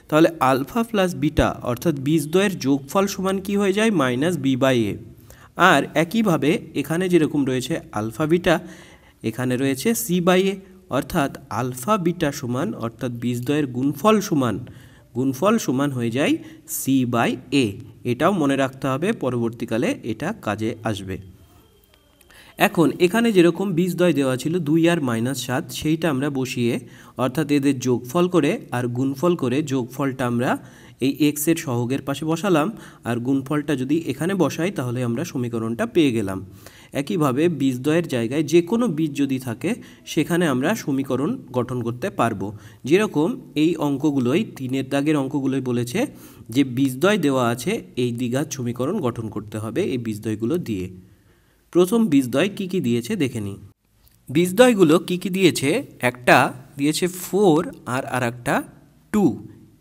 Speaker 1: তাহলে আলফা প্লাস বিটা অর্থাৎ বীজদ্বয়ের যোগফল সমান কি হয়ে যায়? মাইনাস বি বাই এ। আর একইভাবে এখানে যেরকম রয়েছে আলফা বিটা, এখানে রয়েছে সি বাই এ, অর্থাৎ আলফা বিটা সমান অর্থাৎ বীজদ্বয়ের গুণফল সমান হয়ে যায় সি বাই এ। এটাও মনে রাখতে হবে, পরবর্তীকালে এটা কাজে আসবে। এখন এখানে যেরকম বীজদ্বয় দেওয়া ছিল 2 আর -7, সেইটা আমরা বসিয়ে অর্থাৎ এদের যোগফল করে আর গুণফল করে যোগফলটা আমরা এই এক্সের সহগের পাশে বসালাম, আর গুণফলটা যদি এখানে বসাই তাহলে আমরা সমীকরণটা পেয়ে গেলাম। একইভাবে বীজদ্বয়ের জায়গায় যে কোনো বীজ যদি থাকে সেখানে আমরা সমীকরণ গঠন করতে পারবো। যেরকম এই অঙ্কগুলোই 3-এর দাগের অঙ্কগুলোই বলেছে যে বীজদ্বয় দেওয়া আছে, এই দ্বিঘাত সমীকরণ গঠন করতে হবে এই বীজদ্বয়গুলো দিয়ে। প্রথম বীজদ্বয় কী কী দিয়েছে দেখে নিই। বীজদ্বয়গুলো কী কী দিয়েছে? একটা দিয়েছে 4 আর আরেকটা 2।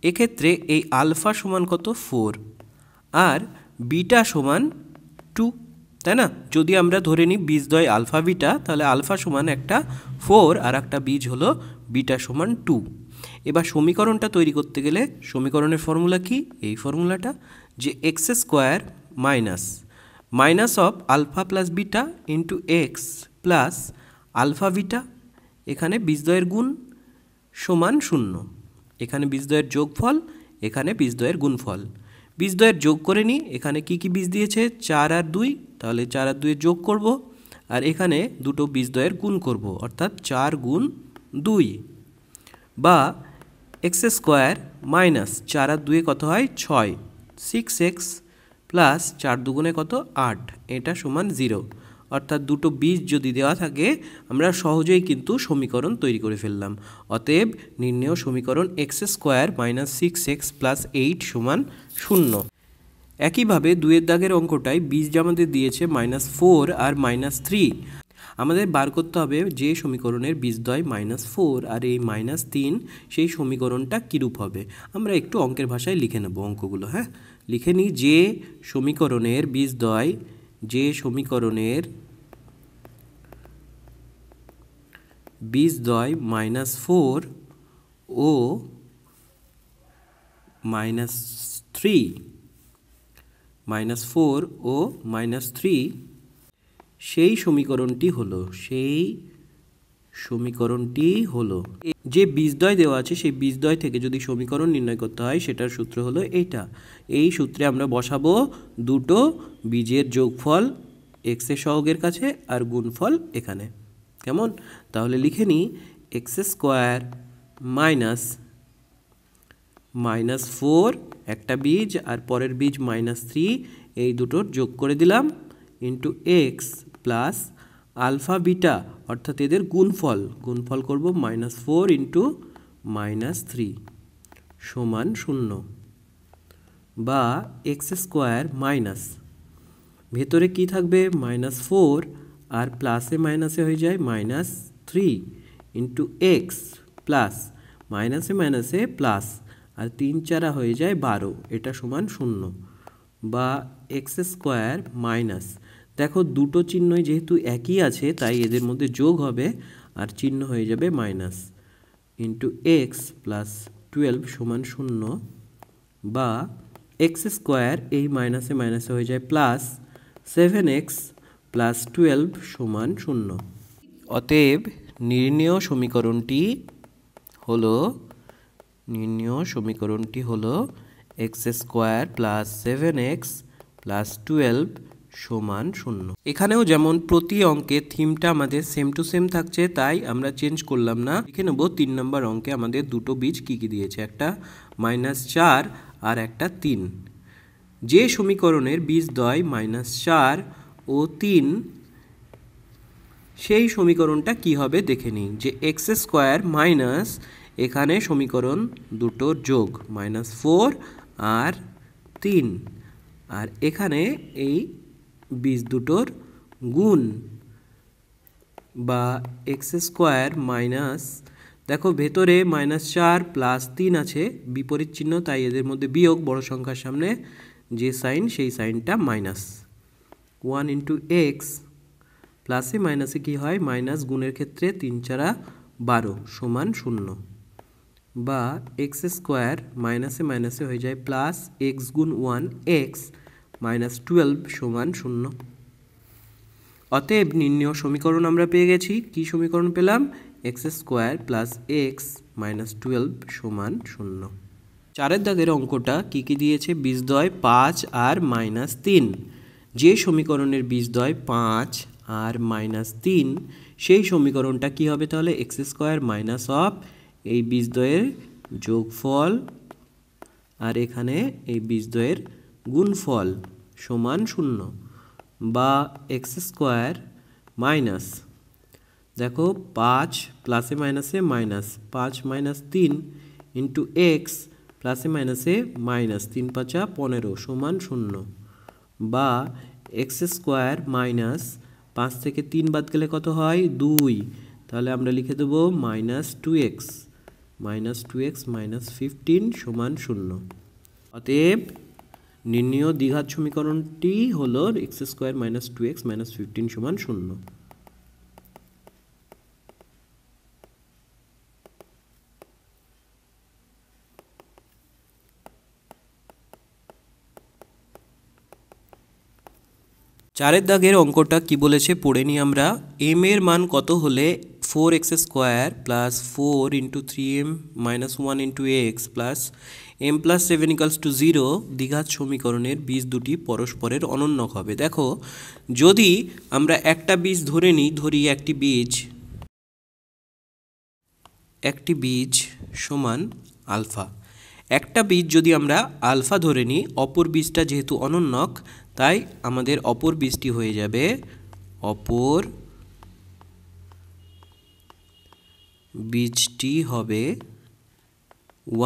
Speaker 1: এক্ষেত্রে এই আলফা সমান কত? 4 আর বিটা সমান 2, তাই না? যদি আমরা ধরে নিই বীজদ্বয় আলফা বিটা, তাহলে আলফা সমান একটা 4 আর একটা বীজ হলো বিটা সমান 2। এবার সমীকরণটা তৈরি করতে গেলে সমীকরণের ফর্মুলা কি? এই ফর্মুলাটা, যে x² minus of alpha plus beta into x plus alpha beta, এখানে বীজদ্বয়ের গুণ সমান 0, এখানে বীজদ্বয়ের যোগফল, এখানে বীজদ্বয়ের গুণফল। বীজদ্বয়ের যোগ করে নিই, এখানে কি কি বীজ দিয়েছে? 4 আর 2, তাহলে 4 আর 2 যোগ করব, আর এখানে দুটো বীজদ্বয়ের গুণ করব, অর্থাৎ 4 গুণ 2, বা x² মাইনাস 4 আর 2 কত হয়? 6, 6x প্লাস 4 দুগুণে কত? 8, এটা সমান 0, অর্থাৎ দুটো বীজ যদি দেওয়া থাকে আমরা সহজেই কিন্তু সমীকরণ তৈরি করে ফেললাম। অতএব নির্ণেয় সমীকরণ x² - 6x + 8 = 0। একইভাবে 2-এর দাগের অঙ্কটায় বীজ আমাদের দিয়েছে -4 আর -3। আমাদের বার করতে হবে যে সমীকরণের বীজদ্বয় -4 আর এই -3 সেই সমীকরণটা কীরূপ হবে। আমরা একটু অঙ্কের ভাষায় লিখে নেব অঙ্কগুলো। হ্যাঁ, লিখে নিই। যে সমীকরণের বীজদ্বয় -4 ও -3 সেই সমীকরণটি হলো যে বীজদ্বয় দেওয়া আছে সেই বীজদ্বয় থেকে যদি সমীকরণ নির্ণয় করতে হয় সেটার সূত্র হলো এইটা। এই সূত্রে আমরা বসাবো দুটো বীজের যোগফল x এর সহগের কাছে আর গুণফল এখানে। কেমন? তাহলে লিখে নিই x² -4 একটা বীজ আর পরের বীজ -3 এই দুটোর যোগ করে দিলাম into x plus alpha beta অর্থাৎ এদের গুণফল করব -4 ইন্টু -3 সমান 0 বা x² মাইনাস ভেতরে কি থাকবে -4 আর প্লাসে মাইনাসে হয়ে যায় -3 ইন্টু এক্স প্লাস মাইনাসে মাইনাসে প্লাস আর 3 4 হয়ে যায় 12 এটা সমান 0 বা x² মাইনাস দেখো দুটো চিহ্নই যেহেতু একই আছে তাই এদের মধ্যে যোগ হবে আর চিহ্ন হয়ে যাবে মাইনাস ইন্টু এক্স প্লাস 12 সমান 0 বা x² এই মাইনাসে মাইনাসে হয়ে যায় প্লাস 7x প্লাস 12 সমান 0। অতএব নির্ণেয় সমীকরণটি হলো x² প্লাস 7x প্লাস 12 সমান 0। এখানেও যেমন প্রতি অঙ্কের থিমটা আমাদের সেম টু সেম থাকছে তাই আমরা চেঞ্জ করলাম না। লিখে নেব 3 নম্বর অঙ্কে আমাদের দুটো বীজ কী কী দিয়েছে, একটা -4 আর একটা 3। যে সমীকরণের বীজদ্বয় -4 ও 3 সেই সমীকরণটা কি হবে দেখে নিই। যে x² মাইনাস এখানে সমীকরণ দুটোর যোগ -4 আর 3 আর এখানে এই বীজ দুটোর গুণ বা x² মাইনাস দেখো ভেতরে -4 প্লাস 3 আছে বিপরীত চিহ্ন তাই এদের মধ্যে বিয়োগ, বড় সংখ্যার সামনে যে সাইন সেই সাইনটা মাইনাস 1 ইন্টু এক্স প্লাসে মাইনাসে কী হয় মাইনাস গুণের ক্ষেত্রে 3 4 12 সমান 0 বা x² মাইনাসে মাইনাসে হয়ে যায় প্লাস এক্স গুণ 1 এক্স মাইনাস 12 সমান 0। অতএব নির্ণেয় সমীকরণ আমরা পেয়ে গেছি। কি সমীকরণ পেলাম? x² প্লাস এক্স মাইনাস 12 সমান 0। 4-এর দাগের অঙ্কটা কি কি দিয়েছে? বীজদ্বয় 5 আর -3। যে সমীকরণের বীজদ্বয় 5 আর -3 সেই সমীকরণটা কি হবে তাহলে? x² মাইনাস অফ এই বীজদ্বয়ের যোগফল আর এখানে এই বীজদ্বয়ের গুণফল সমান 0 বা x² মাইনাস দেখো 5 প্লাসে মাইনাসে মাইনাস 5 - 3 ইন্টু এক্স প্লাসে মাইনাসে মাইনাস 3 5 15 সমান 0 বা x² মাইনাস 5 থেকে 3 বাদ গেলে কত হয়? 2। তাহলে আমরা লিখে দেবো -2x -15 সমান 0। অতএব নির্ণেয় দ্বিঘাত সমীকরণটি হলো x² - 2x - 15 সমান 0। চারের দাগের অঙ্কটা কি বলেছে পড়ে নিই আমরা। m এর মান কত হলে 4x² plus 4 into 3m minus 1 into x plus m plus 7 = 0 দ্বিঘাত সমীকরণের বীজ দুটি পরস্পরের অনন্যক হবে। দেখো যদি আমরা একটা বীজ ধরে নিই, ধরি একটি বীজ সমান আলফা। একটা বীজ যদি আমরা আলফা ধরে নিই, অপর বীজটা যেহেতু অনন্যক তাই আমাদের অপর বীজটি হয়ে যাবে অপর বীজটি হবে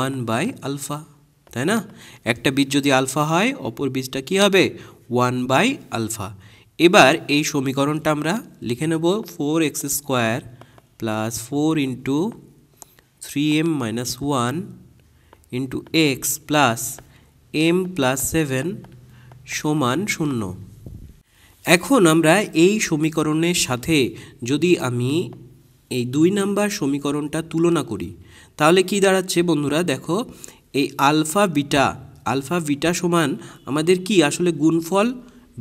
Speaker 1: 1/α, তাই না? একটা বীজ যদি আলফা হয় অপর বীজটা কি হবে 1/α। এবার এই সমীকরণটা আমরা লিখে নেব 4x² plus 4 into 3m minus 1 into x plus m plus 7 সমান 0। এখন আমরা এই সমীকরণের সাথে যদি আমি এই 2 নাম্বার সমীকরণটা তুলনা করি তাহলে কি দাঁড়াচ্ছে বন্ধুরা? দেখো, এই আলফা বিটা সমান আমাদের কি আসলে গুণফল,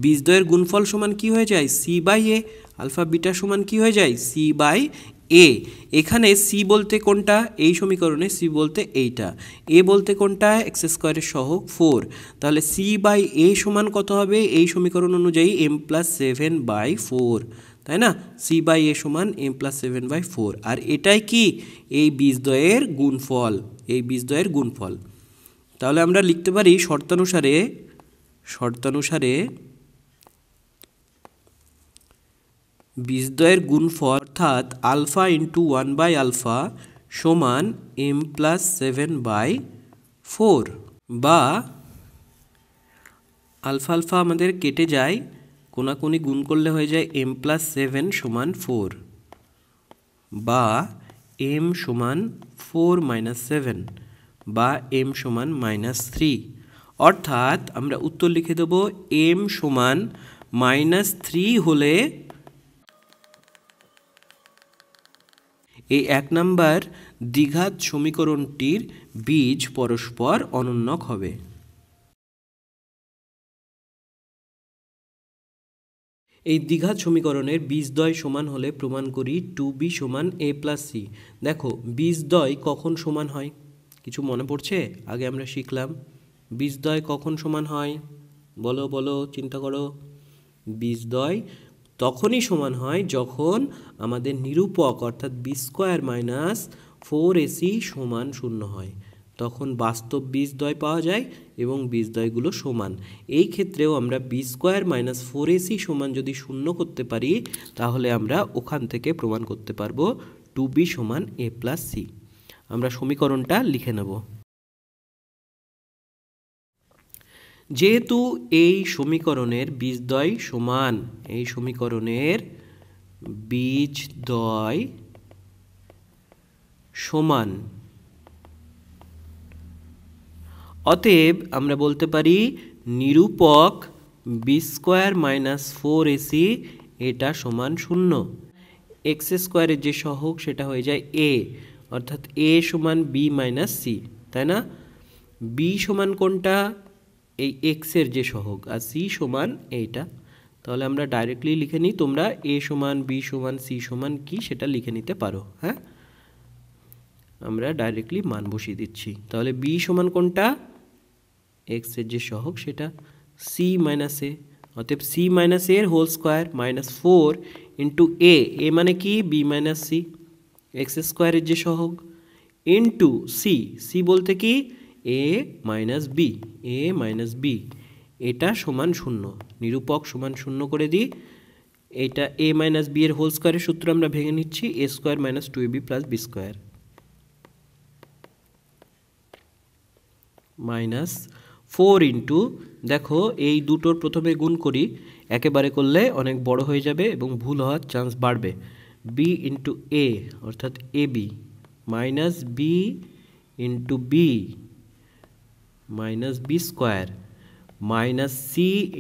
Speaker 1: বীজদ্বয়ের গুণফল সমান কি হয়ে যায় c/a। আলফা বিটা সমান কি হয়ে যায় c/a। এখানে c বলতে কোনটা? এই সমীকরণে c বলতে এইটা, a বলতে কোনটা? x² এর সহগ 4। তাহলে c/a সমান কত হবে এই সমীকরণ অনুযায়ী m+7/4, তাই না? c/a সমান m+7/4। আর এটাই কি এই বীজদ্বয়ের গুণফল। তাহলে আমরা লিখতে পারি শর্তানুসারে বীজদ্বয়ের গুণফল অর্থাৎ আলফা ইন্টু 1/α সমান m+7/4, বা আলফা আমাদের কেটে যায়, কোনাকুনি গুণ করলে হয়ে যায় m+7 সমান 4, বা m সমান 4-7, বা m সমান -3। অর্থাৎ আমরা উত্তর লিখে দেব m সমান -3 হলে এই 1 নাম্বার দ্বিঘাত সমীকরণটির বীজ পরস্পর অনন্যক হবে। এই দ্বিঘাত সমীকরণের বীজদ্বয় সমান হলে প্রমাণ করি 2b সমান a প্লাস c। দেখো, বীজদ্বয় কখন সমান হয় কিছু মনে পড়ছে? আগে আমরা শিখলাম বীজদ্বয় কখন সমান হয়, বলো চিন্তা করো। বীজদ্বয় তখনই সমান হয় যখন আমাদের নিরূপক অর্থাৎ b² মাইনাস 4ac সমান 0 হয়, তখন বাস্তব বীজদ্বয় পাওয়া যায় এবং বীজদ্বয়গুলো সমান। এই ক্ষেত্রেও আমরা b² মাইনাস 4ac সমান যদি 0 করতে পারি তাহলে আমরা ওখান থেকে প্রমাণ করতে পারবো 2b সমান a প্লাস c। আমরা সমীকরণটা লিখে নেব। যেহেতু এই সমীকরণের বীজদ্বয় সমান, এই সমীকরণের বীজদ্বয় সমান, অতএব আমরা বলতে পারি নিরূপক b² মাইনাস 4ac এটা সমান 0। x² যে সহগ সেটা হয়ে যায় a, অর্থাৎ a সমান b মাইনাস c, তাই না? b সমান কোনটা? এই x এর যে সহগ, আর c সমান এইটা। তাহলে আমরা ডাইরেক্টলি লিখে নিই, তোমরা a সমান b সমান c সমান কি সেটা লিখে নিতে পারো। হ্যাঁ, আমরা ডাইরেক্টলি মান বসিয়ে দিচ্ছি। তাহলে b সমান কোনটা? x এর যে সহগ সেটা c মাইনাস a, অতএব c মাইনাস a এর whole square minus 4 into a মানে কি b মাইনাস c, x² এর যে সহগ ইন্টু c বলতে কি a মাইনাস b, এটা সমান 0। নিরূপক সমান 0 করে দিই। এটা a মাইনাস b এর হোল স্কোয়ারের সূত্র আমরা ভেঙে নিচ্ছি, a² minus 2ab plus b² minus 4 into, দেখো এই দুটোর প্রথমে গুণ করি, একেবারে করলে অনেক বড় হয়ে যাবে এবং ভুল হওয়ার চান্স বাড়বে। b ইন্টু a অর্থাৎ ab minus b into b minus b² minus c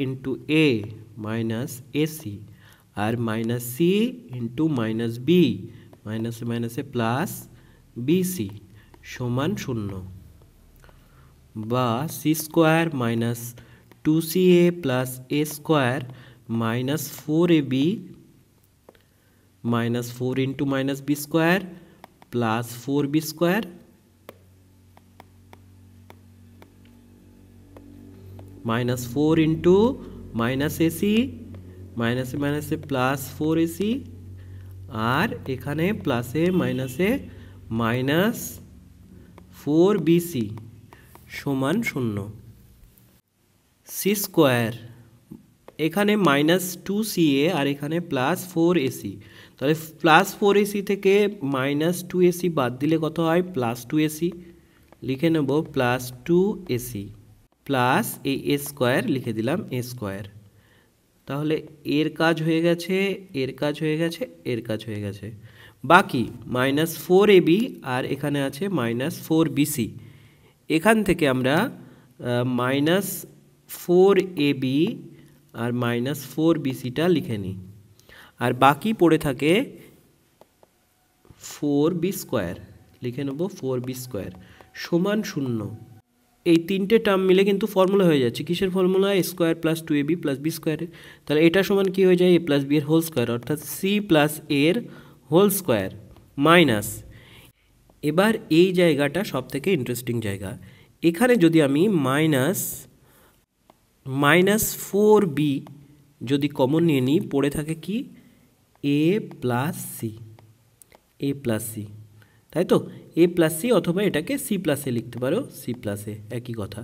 Speaker 1: into a minus ac, আর minus c into minus b মাইনাসে প্লাস bc সমান 0, বা c² minus 2ca plus a² minus 4ab minus 4 into minus b² plus 4b² minus 4 into minus ac মাইনাসে plus 4ac, আর এখানে প্লাসে মাইনাসে minus 4bc সমান 0। c² এখানে -2CA আর এখানে +4AC, তাহলে +4AC থেকে -2AC বাদ দিলে কত হয়? +2AC। লিখে নেব +2AC প্লাস এই a স্কোয়ার লিখে দিলাম a স্কোয়ার। তাহলে এর কাজ হয়ে গেছে, এর কাজ হয়ে গেছে, এর কাজ হয়ে গেছে। বাকি -4AB আর এখানে আছে -4BC। এখান থেকে আমরা -4AB আর -4BCটা লিখে নিই, আর বাকি পড়ে থাকে 4B স্কোয়ার। লিখে নেব 4B স্কোয়ার সমান 0। এই তিনটে টার্ম মিলে কিন্তু ফর্মুলা হয়ে যাচ্ছে। কিসের formula? a square plus 2ab plus B স্কোয়ারের। তাহলে এটা সমান কি হয়ে যায়? a প্লাস বি এর হোল স্কোয়ার, অর্থাৎ c প্লাস এর হোল স্কোয়ার মাইনাস। এবার এই জায়গাটা সব থেকে ইন্টারেস্টিং জায়গা। এখানে যদি আমি -4b যদি কমন নিয়ে নিই, পড়ে থাকে কি? a plus C, a plus C, তাই তো? a প্লাস সি, অথবা এটাকে c প্লাস এ লিখতে পারো, c প্লাস এ একই কথা।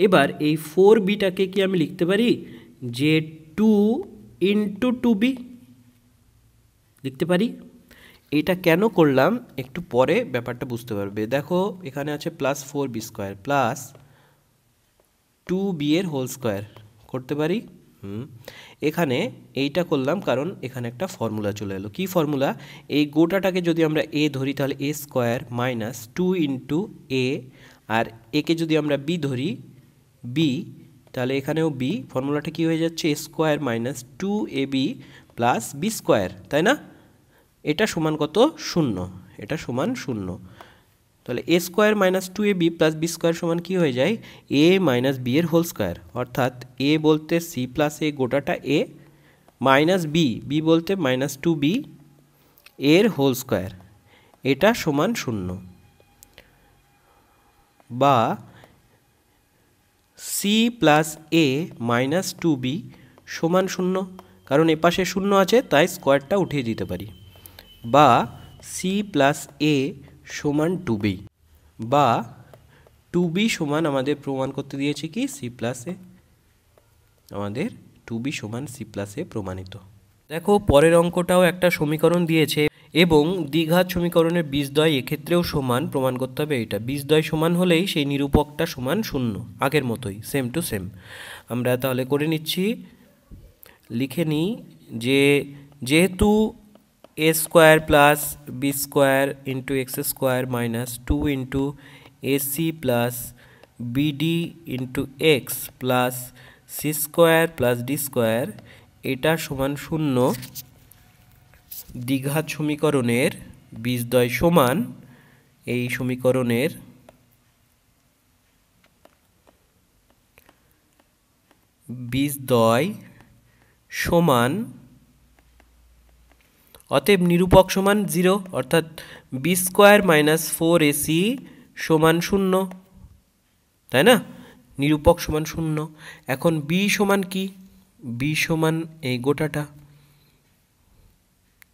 Speaker 1: এবার এই 4bটাকে কি আমি লিখতে পারি যে 2 ইন্টু 2b লিখতে পারি। এটা কেন করলাম একটু পরে ব্যাপারটা বুঝতে পারবে। দেখো এখানে আছে +4b স্কোয়ার প্লাস 2b এর হোল স্কোয়ার করতে পারি। এখানে এইটা করলাম কারণ এখানে একটা ফর্মুলা চলে এলো। কি ফর্মুলা? এই গোটাটাকে যদি আমরা a ধরি তাহলে a square minus 2 into a, আর একে যদি আমরা b ধরি b, তাহলে এখানেও b। ফর্মুলাটা কি হয়ে যাচ্ছে? a square minus 2ab plus b square, তাই না? এটা সমান কত? 0। এটা সমান 0। তাহলে a square minus 2ab plus B square সমান কি হয়ে যায়? a মাইনাস বি এর হোল স্কোয়ার, অর্থাৎ a বলতে c প্লাস a গোটাটা a, মাইনাস বি বলতে -2b এর হোল স্কোয়ার, এটা সমান 0। বা c plus a minus 2b সমান 0, কারণ এ পাশে 0 আছে তাই স্কোয়ারটা উঠিয়ে দিতে পারি। বা c প্লাস a সমান 2b, বা 2b সমান আমাদের প্রমাণ করতে দিয়েছে কি? c প্লাস এ। আমাদের 2b সমান c প্লাস এ প্রমাণিত। দেখো পরের অঙ্কটাও একটা সমীকরণ দিয়েছে এবং দ্বিঘাত সমীকরণের বীজদ্বয় এক্ষেত্রেও সমান প্রমাণ করতে হবে। এটা বীজদ্বয় সমান হলেই সেই নিরূপকটা সমান 0, আগের মতোই সেম টু সেম। আমরা তাহলে করে নিচ্ছি, লিখে নিই যে যেহেতু a square plus B square into x square minus 2 into ac plus BD into x plus C square plus D square এটা সমান 0, দ্বিঘাত সমীকরণের বীজদ্বয় সমান এই সমীকরণের বীজদ্বয় সমান, অতএব নিরূপক সমান 0, অর্থাৎ বি স্কোয়ার মাইনাস 4ac সমান 0, তাই না? নিরূপক সমান 0। এখন বি সমান কি? বি সমান এই গোটাটা,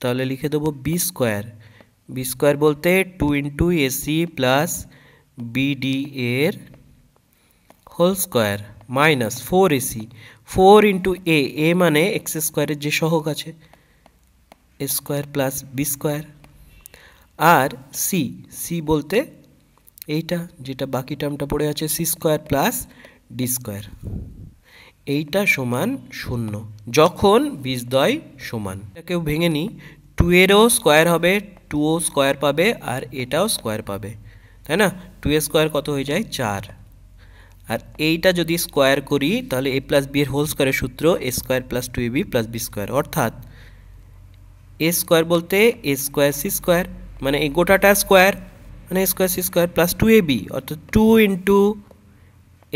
Speaker 1: তাহলে লিখে দেবো বি স্কোয়ার। বি স্কোয়ার বলতে 2 ইন্টু এসি প্লাস বিডি এর whole square minus 4ac, 4 into a মানে এক্স স্কোয়ারের যে সহগ আছে, a square plus B square, আর সি বলতে এইটা যেটা বাকি টার্মটা পড়ে আছে c square plus D square, এইটা সমান 0 যখন বীজদ্বয় সমান। এটাকেও ভেঙে নিই, 2 এরও স্কোয়ার হবে, 2ও স্কোয়ার পাবে আর এটাও স্কোয়ার পাবে, তাই না? 2 এর স্কোয়ার কত হয়ে যায়? 4। আর এইটা যদি স্কোয়ার করি তাহলে a প্লাস বি এর হোল স্কোয়ারের সূত্র a square plus 2ab plus B square, অর্থাৎ এ স্কোয়ার বলতে এ স্কোয়ার সি স্কোয়ার, মানে এই গোটাটা স্কোয়ার মানে a square C square plus 2ab, অর্থাৎ 2 ইন্টু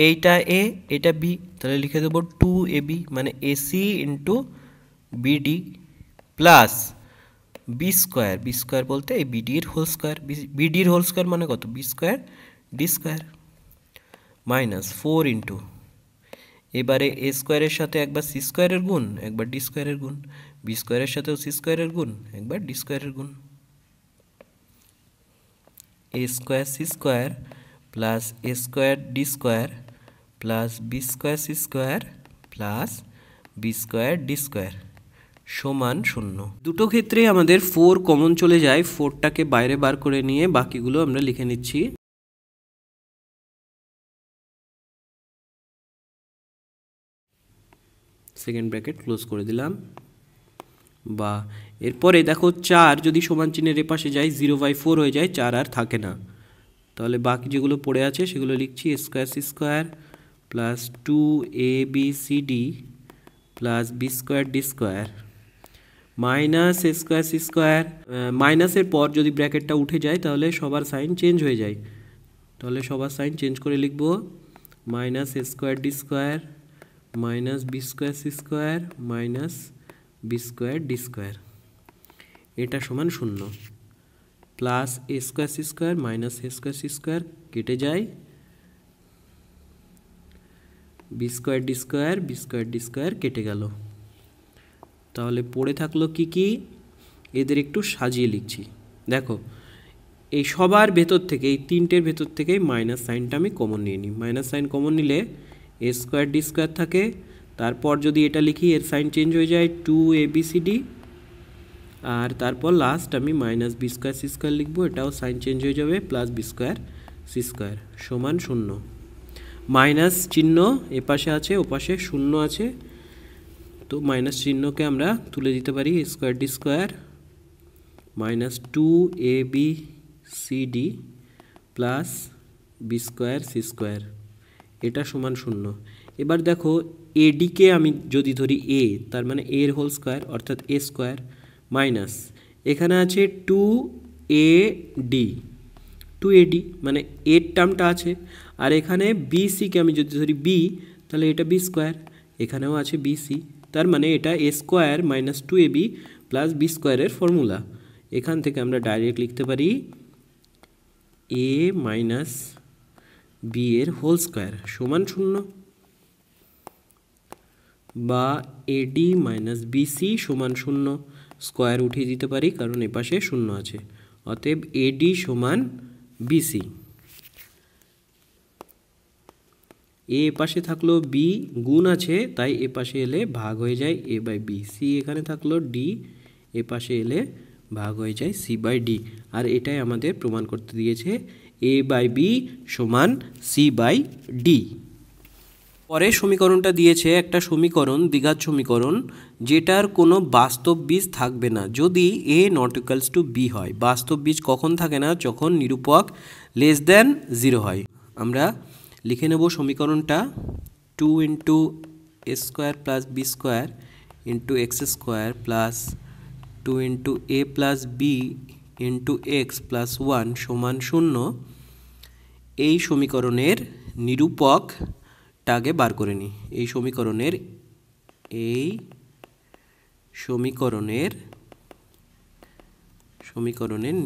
Speaker 1: এইটা এ এটা বি, তাহলে লিখে দেবো 2ab মানে AC into BD plus B square বলতে এই বিডির হোল স্কোয়ার, বিডির হোল স্কোয়ার মানে কত? B square D square minus 4 into, এবারে এ স্কোয়ারের সাথে একবার সি স্কোয়ারের গুণ একবার ডি স্কোয়ারের গুণ, বি স্কোয়ারের সাথেও সি স্কোয়ারের গুণ একবার ডি স্কোয়ারের গুণ, a square C square plus a square D square plus B square C square plus B square D square সমান 0। দুটো ক্ষেত্রে আমাদের 4 কমন চলে যায়, 4টাকে বাইরে বার করে নিয়ে বাকিগুলো আমরা লিখে নিচ্ছি। সেকেন্ড ব্র্যাকেট ক্লোজ করে দিলাম। বা এরপরে দেখো 4 যদি সমান চিহ্নের এপাশে যায় 0/4 হয়ে যায়, 4 আর থাকে না। তাহলে বাকি যেগুলো পড়ে আছে সেগুলো লিখছি a square C square plus 2abcd plus B square D square minus A square C square. মাইনাসের পর যদি ব্র্যাকেটটা উঠে যায় তাহলে সবার সাইন চেঞ্জ হয়ে যায়, তাহলে সবার সাইন চেঞ্জ করে লিখব মাইনাস এ square D square minus B square C square minus B square D square, এটা সমান 0। Plus a square C square minus A square C square কেটে যায়, বি স্কোয়ার ডি স্কোয়ার কেটে গেল। তাহলে পড়ে থাকলো কি কি, এদের একটু সাজিয়ে লিখছি। দেখো এই সবার ভেতর থেকে, এই তিনটের ভেতর থেকে মাইনাস সাইনটা আমি কমন নিয়ে নিই। মাইনাস সাইন কমন নিলে এ স্কোয়ার ডি স্কোয়ার থাকে, তারপর যদি এটা লিখি এর সাইন চেঞ্জ হয়ে যায় 2abcd, আর তারপর লাস্ট আমি minus B square C square লিখবো, এটাও সাইন চেঞ্জ হয়ে যাবে, plus B square C square সমান 0। মাইনাস চিহ্ন এপাশে আছে, ওপাশে 0 আছে, তো মাইনাস চিহ্নকে আমরা তুলে দিতে পারি a square D square minus 2abcd plus B square C square, এটা সমান 0। এবার দেখো এডিকে আমি যদি ধরি এ, তার মানে এর হোল স্কোয়ার অর্থাৎ এ স্কোয়ার মাইনাস এখানে আছে 2ad মানে এর টার্মটা আছে, আর এখানে বিসিকে আমি যদি ধরি বি, তাহলে এটা বি স্কোয়ার, এখানেও আছে বিসি, তার মানে এটা a square minus 2ab plus B স্কোয়ারের ফর্মুলা। এখান থেকে আমরা ডাইরেক্ট লিখতে পারি এ মাইনাস বি এর হোল স্কোয়ার সমান 0, বা এডি মাইনাস বিসি সমান 0। স্কোয়ার উঠিয়ে দিতে পারি কারণ এপাশে 0 আছে, অতএব এডি সমান বিসি। এ পাশে থাকলো বি, গুণ আছে তাই এ পাশে এলে ভাগ হয়ে যায় এ বাই বি। সি এখানে থাকলো ডি, এ পাশে এলে ভাগ হয়ে যায় সি বাই ডি। আর এটাই আমাদের প্রমাণ করতে দিয়েছে এ বাই বি সমান সি বাই ডি। পরের সমীকরণটা দিয়েছে একটা সমীকরণ, দ্বিঘাত সমীকরণ, যেটার কোনো বাস্তব বীজ থাকবে না যদি a not equals to b হয়। বাস্তব বীজ কখন থাকে না? যখন নিরূপক লেস দ্যান 0 হয়। আমরা লিখে নেব সমীকরণটা 2 into a square plus B square into x square plus 2 into A plus b into x plus 1 সমান 0। এই সমীকরণের নিরূপকটাকে বার করে নিই। এই সমীকরণের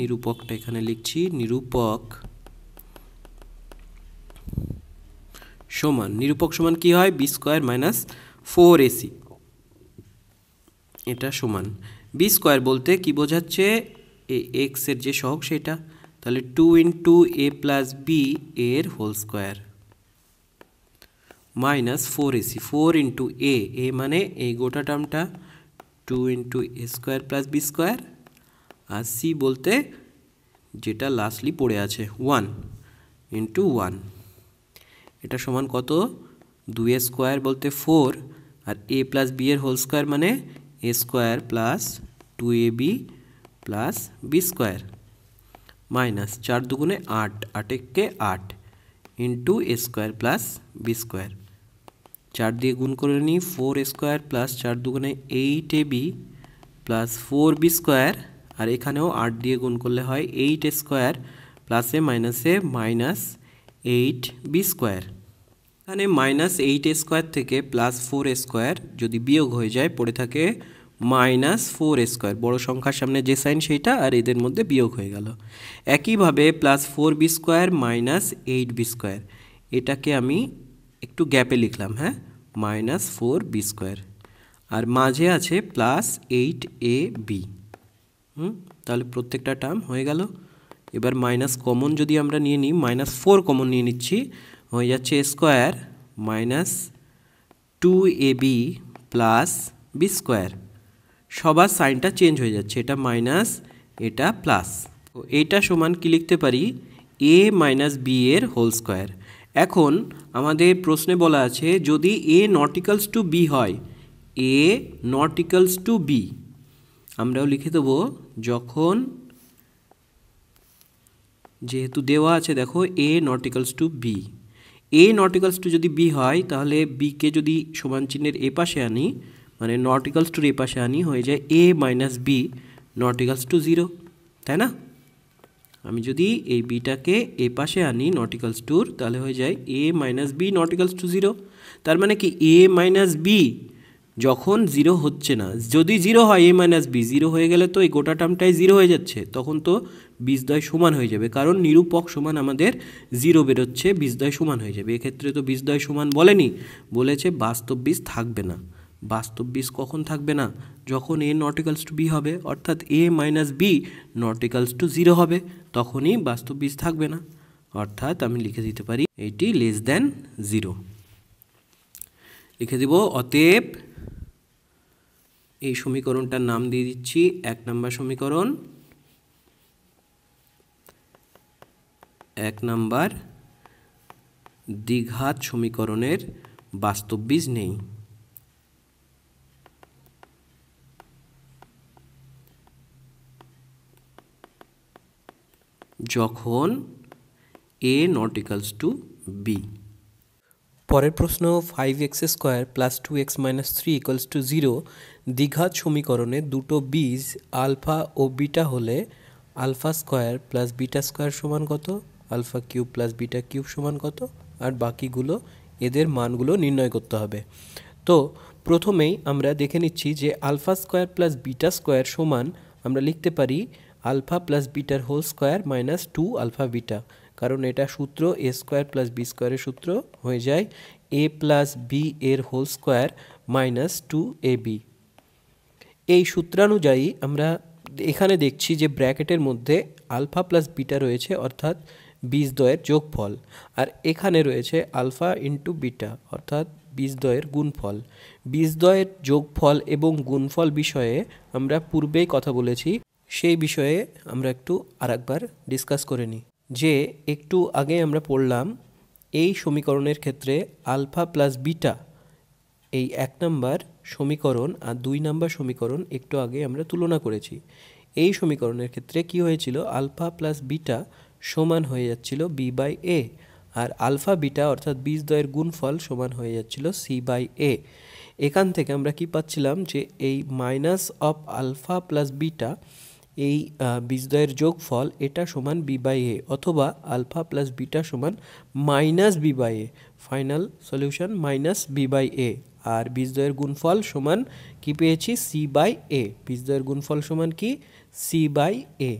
Speaker 1: নিরূপকটা এখানে লিখছি। নিরূপক সমান কি হয়? বি স্কোয়ার মাইনাস 4ac, এটা সমান বি স্কোয়ার বলতে কি বোঝাচ্ছে? এক্স এর যে সহগ সেটা, তাহলে 2 ইন্টু এ প্লাস বি এর whole square minus 4ac, 4 into a মানে এই গোটা টার্মটা 2 into a square plus B square, আর সি বলতে যেটা লাস্টলি পড়ে আছে 1 ইন্টু 1, এটা সমান কত? 2a স্কোয়ার বলতে 4, আর এ প্লাস বি এর হোল স্কোয়ার মানে a square plus 2ab plus B square minus 4 দুগুণে 8, 8 একে 8 into a square plus B square. 4 দিয়ে গুণ করে নিই, 4 স্কোয়ার প্লাস 4 দুগুণে 8ab প্লাস 4b স্কোয়ার, আর এখানেও 8 দিয়ে গুণ করলে হয় 8 স্কোয়ার প্লাসে মাইনাসে মাইনাস 8b স্কোয়ার। এখানে মাইনাস 8 স্কোয়ার থেকে প্লাস 4 স্কোয়ার যদি বিয়োগ হয়ে যায় পড়ে থাকে মাইনাস 4 স্কোয়ার, বড় সংখ্যার সামনে যে সাইন সেইটা, আর এদের মধ্যে বিয়োগ হয়ে গেল। একইভাবে plus 4b square minus 8b square, এটাকে আমি একটু গ্যাপে লিখলাম, হ্যাঁ, মাইনাস 4b স্কোয়ার, আর মাঝে আছে প্লাস 8ab। তাহলে প্রত্যেকটা টার্ম হয়ে গেল। এবার মাইনাস কমন যদি আমরা নিয়ে নিই, মাইনাস 4 কমন নিয়ে নিচ্ছি, হয়ে যাচ্ছে square minus 2ab plus B square, সবার সাইনটা চেঞ্জ হয়ে যাচ্ছে, এটা মাইনাস এটা প্লাস। তো এইটা সমান কি লিখতে পারি, এ মাইনাস বি এর হোল স্কোয়ার। এখন আমাদের প্রশ্নে বলা আছে যদি a not equals to b হয়, a not equals to b, আমরাও লিখে দেবো যখন, যেহেতু দেওয়া আছে দেখো a not equals to b, a not equals to যদি বি হয় তাহলে বিকে যদি সমান চিহ্নের এ পাশে আনি, মানে নট ইকালস টুর এ পাশে আনি, হয়ে যায় a minus b not equals to zero, তাই না? আমি যদি এই বিটাকে এ পাশে আনি নট ইকালস টুর, তাহলে হয়ে যায় a minus b not equals to zero. তার মানে কি এ মাইনাস বি যখন জিরো হচ্ছে না, যদি জিরো হয় এ মাইনাস বি জিরো হয়ে গেলে তো এই গোটা টার্মটাই জিরো হয়ে যাচ্ছে, তখন তো বীজদ্বয় সমান হয়ে যাবে, কারণ নিরূপক সমান আমাদের জিরো বেরোচ্ছে, বীজদ্বয় সমান হয়ে যাবে। এক্ষেত্রে তো বীজদ্বয় সমান বলেনি, বলেছে বাস্তব বীজ থাকবে না। বাস্তব বীজ কখন থাকবে না, যখন a not equals to b হবে, অর্থাৎ a minus b not equals to zero হবে, তখনই বাস্তব বীজ থাকবে না। অর্থাৎ আমি লিখে দিতে পারি এইটি লেস দ্যান জিরো, লিখে দিব অতএব এই সমীকরণটার নাম দিয়ে দিচ্ছি 1 নম্বর সমীকরণ। 1 নম্বর দ্বিঘাত সমীকরণের বাস্তব বীজ নেই। যখন a not equals to B. পরের প্রশ্ন, 5x² plus 2x minus 3 equals to 0 দ্বিঘাত সমীকরণে দুটো বীজ আলফা ও বিটা হলে alpha square plus beta square সমান কত, alpha cube plus beta cube সমান কত, আর বাকিগুলো এদের মানগুলো নির্ণয় করতে হবে। তো প্রথমেই আমরা দেখে নিচ্ছি যে alpha square plus beta square সমান আমরা লিখতে পারি আলফা প্লাস বিটার whole square minus 2 alpha beta, কারণ এটা সূত্র এ স্কোয়ার প্লাস বি স্কোয়ারের সূত্র হয়ে যায় এ প্লাস বি এর হোল স্কোয়ার মাইনাস 2ab। এই সূত্রানুযায়ী আমরা এখানে দেখছি যে ব্র্যাকেটের মধ্যে আলফা প্লাস বিটা রয়েছে, অর্থাৎ বীজদ্বয়ের যোগফল, আর এখানে রয়েছে আলফা ইন্টু বিটা অর্থাৎ বীজদ্বয়ের গুণফল। বীজদ্বয়ের যোগফল এবং গুণফল বিষয়ে আমরা পূর্বেই কথা বলেছি, সেই বিষয়ে আমরা একটু আরেকবার ডিসকাস করে নিই। যে একটু আগে আমরা পড়লাম এই সমীকরণের ক্ষেত্রে আলফা প্লাস বিটা, এই 1 নম্বর সমীকরণ আর 2 নম্বর সমীকরণ একটু আগে আমরা তুলনা করেছি। এই সমীকরণের ক্ষেত্রে কি হয়েছিল, আলফা প্লাস বিটা সমান হয়ে যাচ্ছিল বি বাই এ, আর আলফা বিটা অর্থাৎ বীজদ্বয়ের গুণফল সমান হয়ে যাচ্ছিল সি বাই এ। এখান থেকে আমরা কি পাচ্ছিলাম যে এই minus of alpha plus beta, এই বীজদ্বয়ের যোগফল এটা সমান বি বাই এ, অথবা আলফা প্লাস বিটা সমান minus B by a, final solution minus B by এ। আর বীজদ্বয়ের গুণফল সমান কি পেয়েছি, সি বাই এ। বীজদ্বয়ের গুণফল সমান কি, সি বাই এ,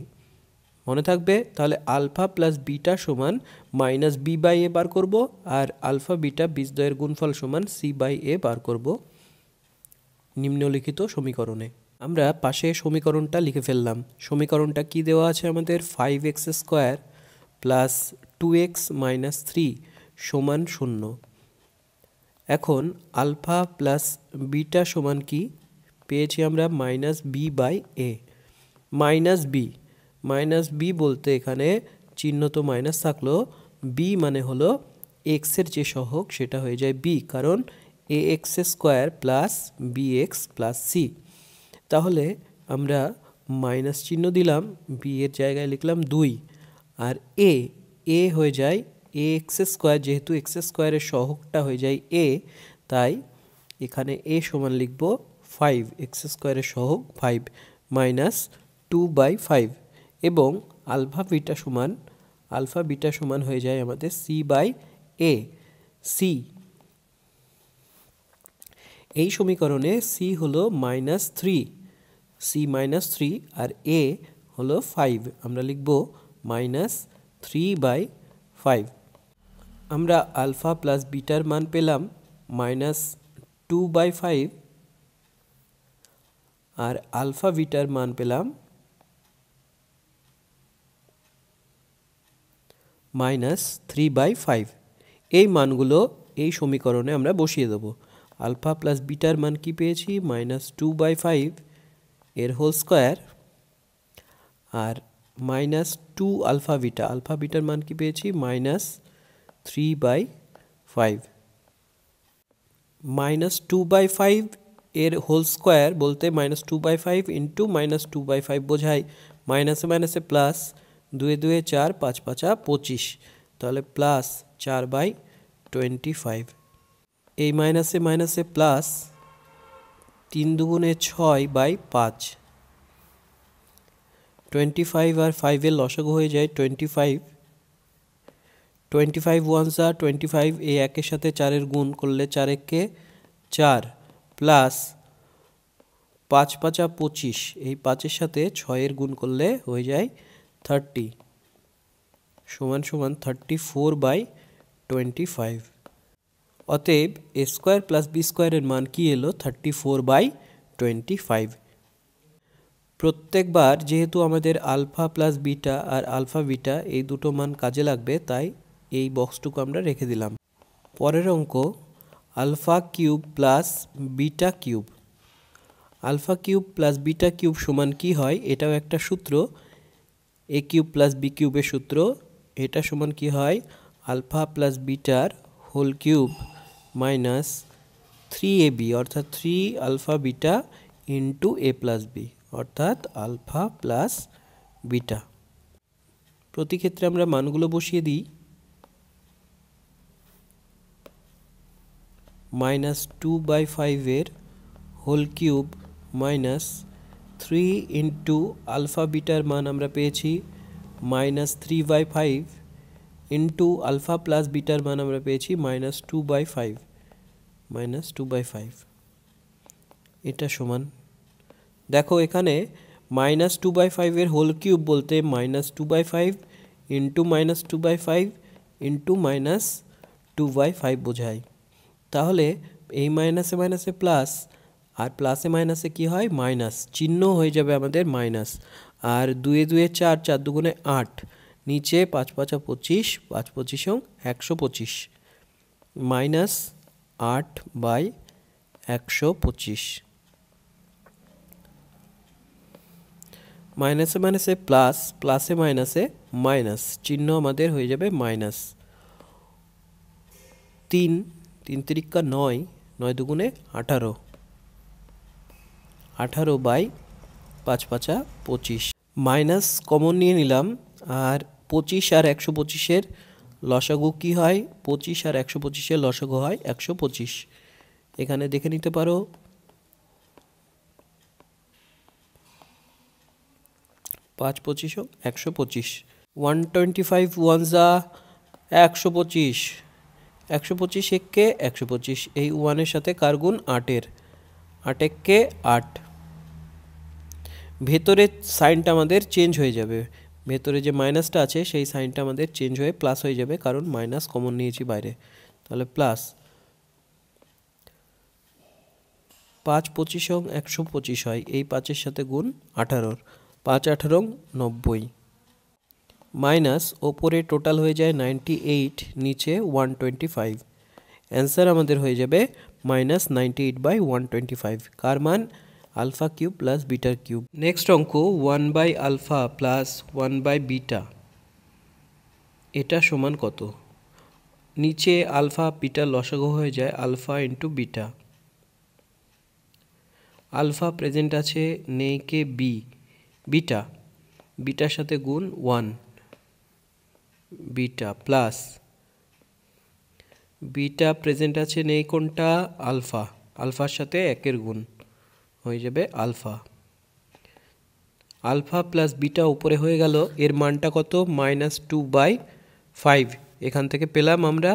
Speaker 1: মনে থাকবে। তাহলে আলফা প্লাস বিটা সমান মাইনাস বি বাই এ বার করব, আর আলফা বিটা বীজদ্বয়ের গুণফল সমান সি বাই এ বার করব নিম্নলিখিত সমীকরণে। আমরা পাশে সমীকরণটা লিখে ফেললাম। সমীকরণটা কি দেওয়া আছে আমাদের, 5x² প্লাস 2x মাইনাস 3 সমান 0। এখন আলফা প্লাস বিটা সমান কি পেয়েছি আমরা, minus B by A. Minus B বলতে এখানে চিহ্ন তো মাইনাস থাকলো, বি মানে হলো এক্সের যে সহগ সেটা হয়ে যায় বি, কারণ ax² plus bx plus C. তাহলে আমরা মাইনাস চিহ্ন দিলাম, বি এর জায়গায় লিখলাম 2, আর এ হয়ে যায় ax², যেহেতু x² এর সহগটা হয়ে যায় a, তাই এখানে a সমান লিখব 5, x² এর সহগ 5 মাইনাস 2/5, এবং আলফা বিটা সমান হয়ে যায় আমাদের সি বাই এ। এই সমীকরণে সি হলো -3, আর এ হলো 5, আমরা লিখব -3/5। আমরা আলফা প্লাস বিটার মান পেলাম -2/5, আর আলফা বিটার মান পেলাম -3/5। এই মানগুলো এই সমীকরণে আমরা বসিয়ে দেব। আলফা প্লাস বিটার মান কি পেয়েছি -2/5 এর হোল স্কোয়ার, আর -2 আলফা বিটার মান কি পেয়েছি -3/5। -2/5 এর হোল স্কোয়ার বলতে -2/5 ইন্টু -2/5 বোঝায় মাইনাসে মাইনাসে প্লাস, 2 2 4, 5 5 25, তাহলে প্লাস 4/25। এই মাইনাসে মাইনাসে প্লাস, 3 দুগুণে 6/5, 25 আর 5 এর লসাগু হয়ে যায় 25, 25 ones are 25, এই একের সাথে 4-এর গুণ করলে 4 একে 4 প্লাস 5 5 25, এই 5-এর সাথে 6-এর গুণ করলে হয়ে যায় 30 সমান সমান 34/25। অতএব এ স্কোয়ার প্লাস বি স্কোয়ারের মান কি এলো 34/25। প্রত্যেকবার যেহেতু আমাদের আলফা প্লাস বিটা আর আলফা বিটা এই দুটো মান কাজে লাগবে, তাই এই বক্সটুকু আমরা রেখে দিলাম। পরের অঙ্ক alpha cube plus beta cube. Alpha cube plus beta cube সমান কি হয়, এটাও একটা সূত্র, এ কিউব প্লাস বি কিউবের সূত্র। এটা সমান কি হয় আলফা প্লাস বিটার হোল কিউব মাইনাস 3ab অর্থাৎ 3 আলফা বিটা ইন্টু এ প্লাস বি অর্থাৎ আলফা প্লাস বিটা। প্রতি ক্ষেত্রে আমরা মানগুলো বসিয়ে দিই। -2/5 এর whole cube minus 3 into alpha বিটার মান আমরা পেয়েছি -3/5 ইন্টু আলফা প্লাস বিটার মান আমরা পেয়েছি -2/5। এটা সমান, দেখো এখানে -2/5 এর হোল কিউব বলতে -2/5 ইন্টু -2/5 ইন্টু -2/5 বোঝায়। তাহলে এই মাইনাসে মাইনাসে প্লাস, আর প্লাসে মাইনাসে কি হয় মাইনাস, চিহ্ন হয়ে যাবে আমাদের মাইনাস। আর 2 2 4, 4 দুগুণে 8, নিচে 5 5 25, 5 25 125, -8/125। মাইনাসে মাইনাসে প্লাস, প্লাসে মাইনাসে মাইনাস, চিহ্ন আমাদের হয়ে যাবে মাইনাস। 3 3 তিরিকা 9, 9 দুগুণে 18, 18/5 5 25। মাইনাস কমন নিয়ে নিলাম, আর 25 আর 125-এর লসাগু কি হয়, 25 আর 125-এর লসাগু হয় 125। এখানে দেখে নিতে পারো 5 25 125, 125 ones are 125, 125 একে 125, এই 1-এর সাথে কার গুণ 8-এর, 8 একে 8। ভেতরে সাইনটা আমাদের চেঞ্জ হয়ে যাবে, ভেতরে যে মাইনাসটা আছে সেই সাইনটা আমাদের চেঞ্জ হয়ে প্লাস হয়ে যাবে, কারণ মাইনাস কমন নিয়েছি বাইরে। তাহলে প্লাস 5 25 125 হয়, এই 5-এর সাথে গুণ 18, 5 18 90, মাইনাস ওপরে টোটাল হয়ে যায় 98, নিচে 125। অ্যান্সার আমাদের হয়ে যাবে -98/125। কার মান আলফা কিউব প্লাস বিটার কিউব। নেক্সট অঙ্ক 1/আলফা প্লাস 1/বিটা, এটা সমান কত। নিচে আলফা বিটার লসাগু হয়ে যায় alpha into beta. Alpha present আছে, নেই কে বি, বিটা, বিটার সাথে গুণ 1 বিটা প্লাস বিটা প্রেজেন্ট আছে, নেই কোনটা আলফা, আলফার সাথে 1-এর গুণ হয়ে যাবে আলফা। আলফা প্লাস বিটা উপরে হয়ে গেল, এর মানটা কত -2/5 এখান থেকে পেলাম আমরা।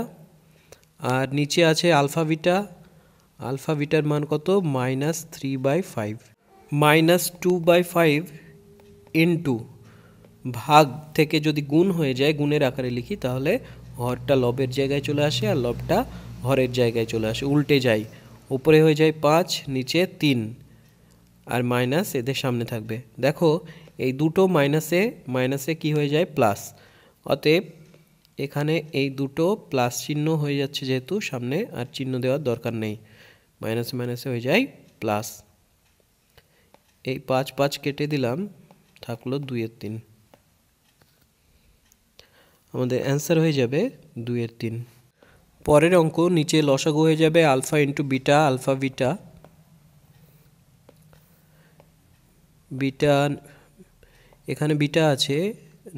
Speaker 1: আর নিচে আছে আলফা বিটা, আলফা বিটার মান কত -3/5। -2/5 ইন্টু ভাগ থেকে যদি গুণ হয়ে যায়, গুণের আকারে লিখি, তাহলে হরটা লবের জায়গায় চলে আসে আর লবটা হরের জায়গায় চলে আসে, উল্টে যায়। উপরে হয়ে যায় 5, নিচে 3, আর মাইনাস এদের সামনে থাকবে। দেখো এই দুটো মাইনাসে মাইনাসে কি হয়ে যায় প্লাস, অতএব এখানে এই দুটো প্লাস চিহ্ন হয়ে যাচ্ছে যেহেতু সামনে, আর চিহ্ন দেওয়ার দরকার নেই। মাইনাসে মাইনাসে হয়ে যায় প্লাস। এই 5 5 কেটে দিলাম, থাকলো 2/3। আমাদের অ্যান্সার হয়ে যাবে 2/3। পরের অঙ্ক, নিচে লসাগু হয়ে যাবে alpha into beta, alpha beta. Beta এখানে বিটা আছে,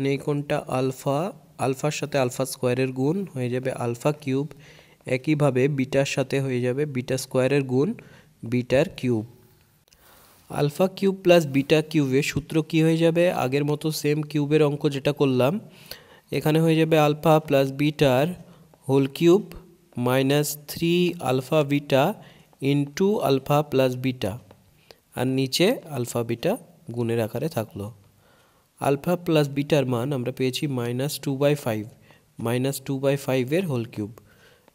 Speaker 1: নেই কোনটা আলফা, আলফার সাথে আলফা স্কোয়ারের গুণ হয়ে যাবে আলফা কিউব। একইভাবে বিটার সাথে হয়ে যাবে বিটা স্কোয়ারের গুণ বিটার cube. Alpha cube plus beta কিউবের সূত্র কি হয়ে যাবে? আগের মতো সেম কিউবের অঙ্ক যেটা করলাম, এখানে হয়ে যাবে আলফা প্লাস বিটার whole cube minus 3 alpha beta into alpha plus beta, আর নিচে আলফা বিটা গুণের আকারে থাকলো। আলফা প্লাস বিটার মান আমরা পেয়েছি -2/5, -2/5 whole cube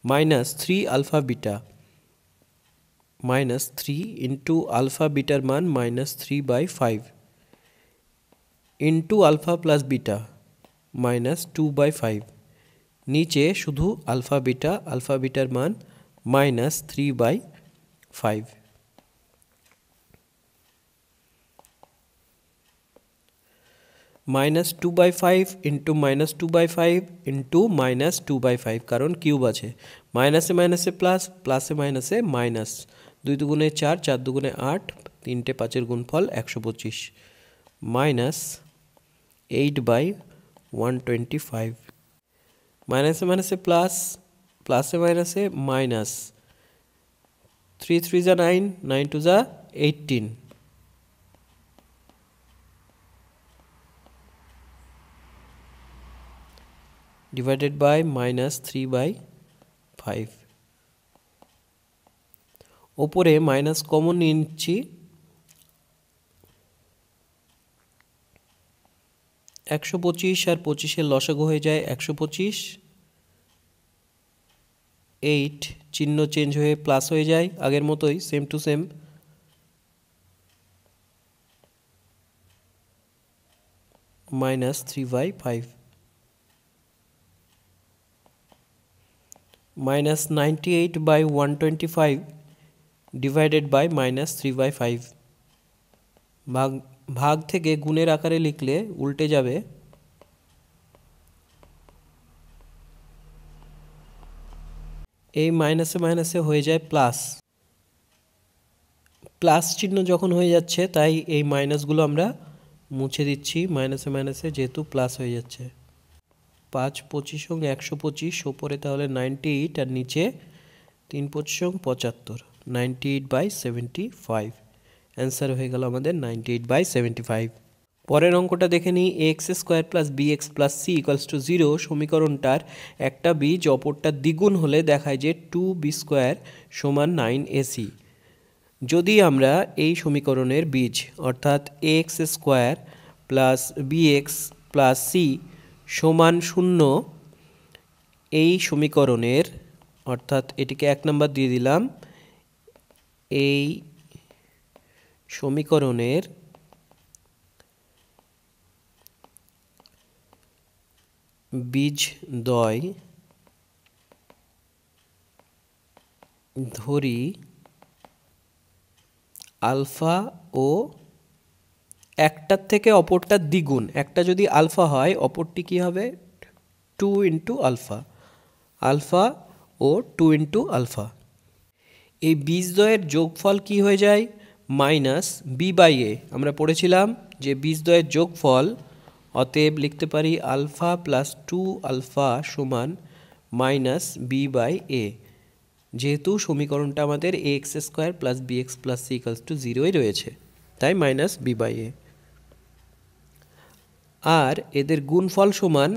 Speaker 1: minus 3 alpha beta, -3 into alpha বিটার মান -3/5 ইন্টু আলফা প্লাস বিটা -2/5, নিচে শুধু আলফা বিটার মান -3/5। -2/5 ইন্টু -2/5 ইন্টু -2/5, কারণ কিউব আছে। মাইনাসে মাইনাসে প্লাস, প্লাসে মাইনাসে মাইনাস, 2 দুগুণে 4, 4 দুগুণে 8, 3টে 5-এর গুণফল 125 মাইনাস 8/125। মাইনাসে মাইনাসে প্লাস, প্লাসে মাইনাসে মাইনাস, 3 3 যা 9, 9 2 যা 18, ডিভাইডেড বাই -3/5। ওপরে মাইনাস কমন নিয়ে নিচ্ছি, 125 আর 25-এর লসাগু হয়ে যায় 125। 8 চিহ্ন চেঞ্জ হয়ে প্লাস হয়ে যায়, আগের মতোই same to same. -3/5 -98/125 divided by -3/5। ভাগ থেকে গুণের আকারে লিখলে উল্টে যাবে, এই মাইনাসে মাইনাসে হয়ে যায় প্লাস। প্লাস চিহ্ন যখন হয়ে যাচ্ছে তাই এই মাইনাসগুলো আমরা মুছে দিচ্ছি, মাইনাসে মাইনাসে যেহেতু প্লাস হয়ে যাচ্ছে। 5 25 125, ওপরে তাহলে 98 আর নিচে 3 25 75, 98/75। অ্যান্সার হয়ে গেল আমাদের 98/75। পরের অঙ্কটা দেখে নিই। ax² + bx + c = 0 সমীকরণটার একটা বীজ অপরটা দ্বিগুণ হলে দেখায় যে 2b² = 9ac। যদি আমরা এই সমীকরণের বীজ অর্থাৎ ax² + bx + c = 0, এই সমীকরণের, অর্থাৎ এটিকে 1 নম্বর দিয়ে দিলাম, এই সমীকরণের বীজদ্বয় ধরি আলফা ও একটার থেকে অপরটা দ্বিগুণ। একটা যদি আলফা হয় অপরটি কি হবে? 2 ইন্টু আলফা, আলফা ও 2 ইন্টু আলফা। এই বীজদ্বয়ের যোগফল কি হয়ে যায়? -b/a। আমরা পড়েছিলাম যে বীজদ্বয়ের যোগফল, অতএব লিখতে পারি আলফা প্লাস 2 আলফা সমান -b/a, যেহেতু সমীকরণটা আমাদের ax² + bx + c = 0 রয়েছে, তাই -b/a। আর এদের গুণফল সমান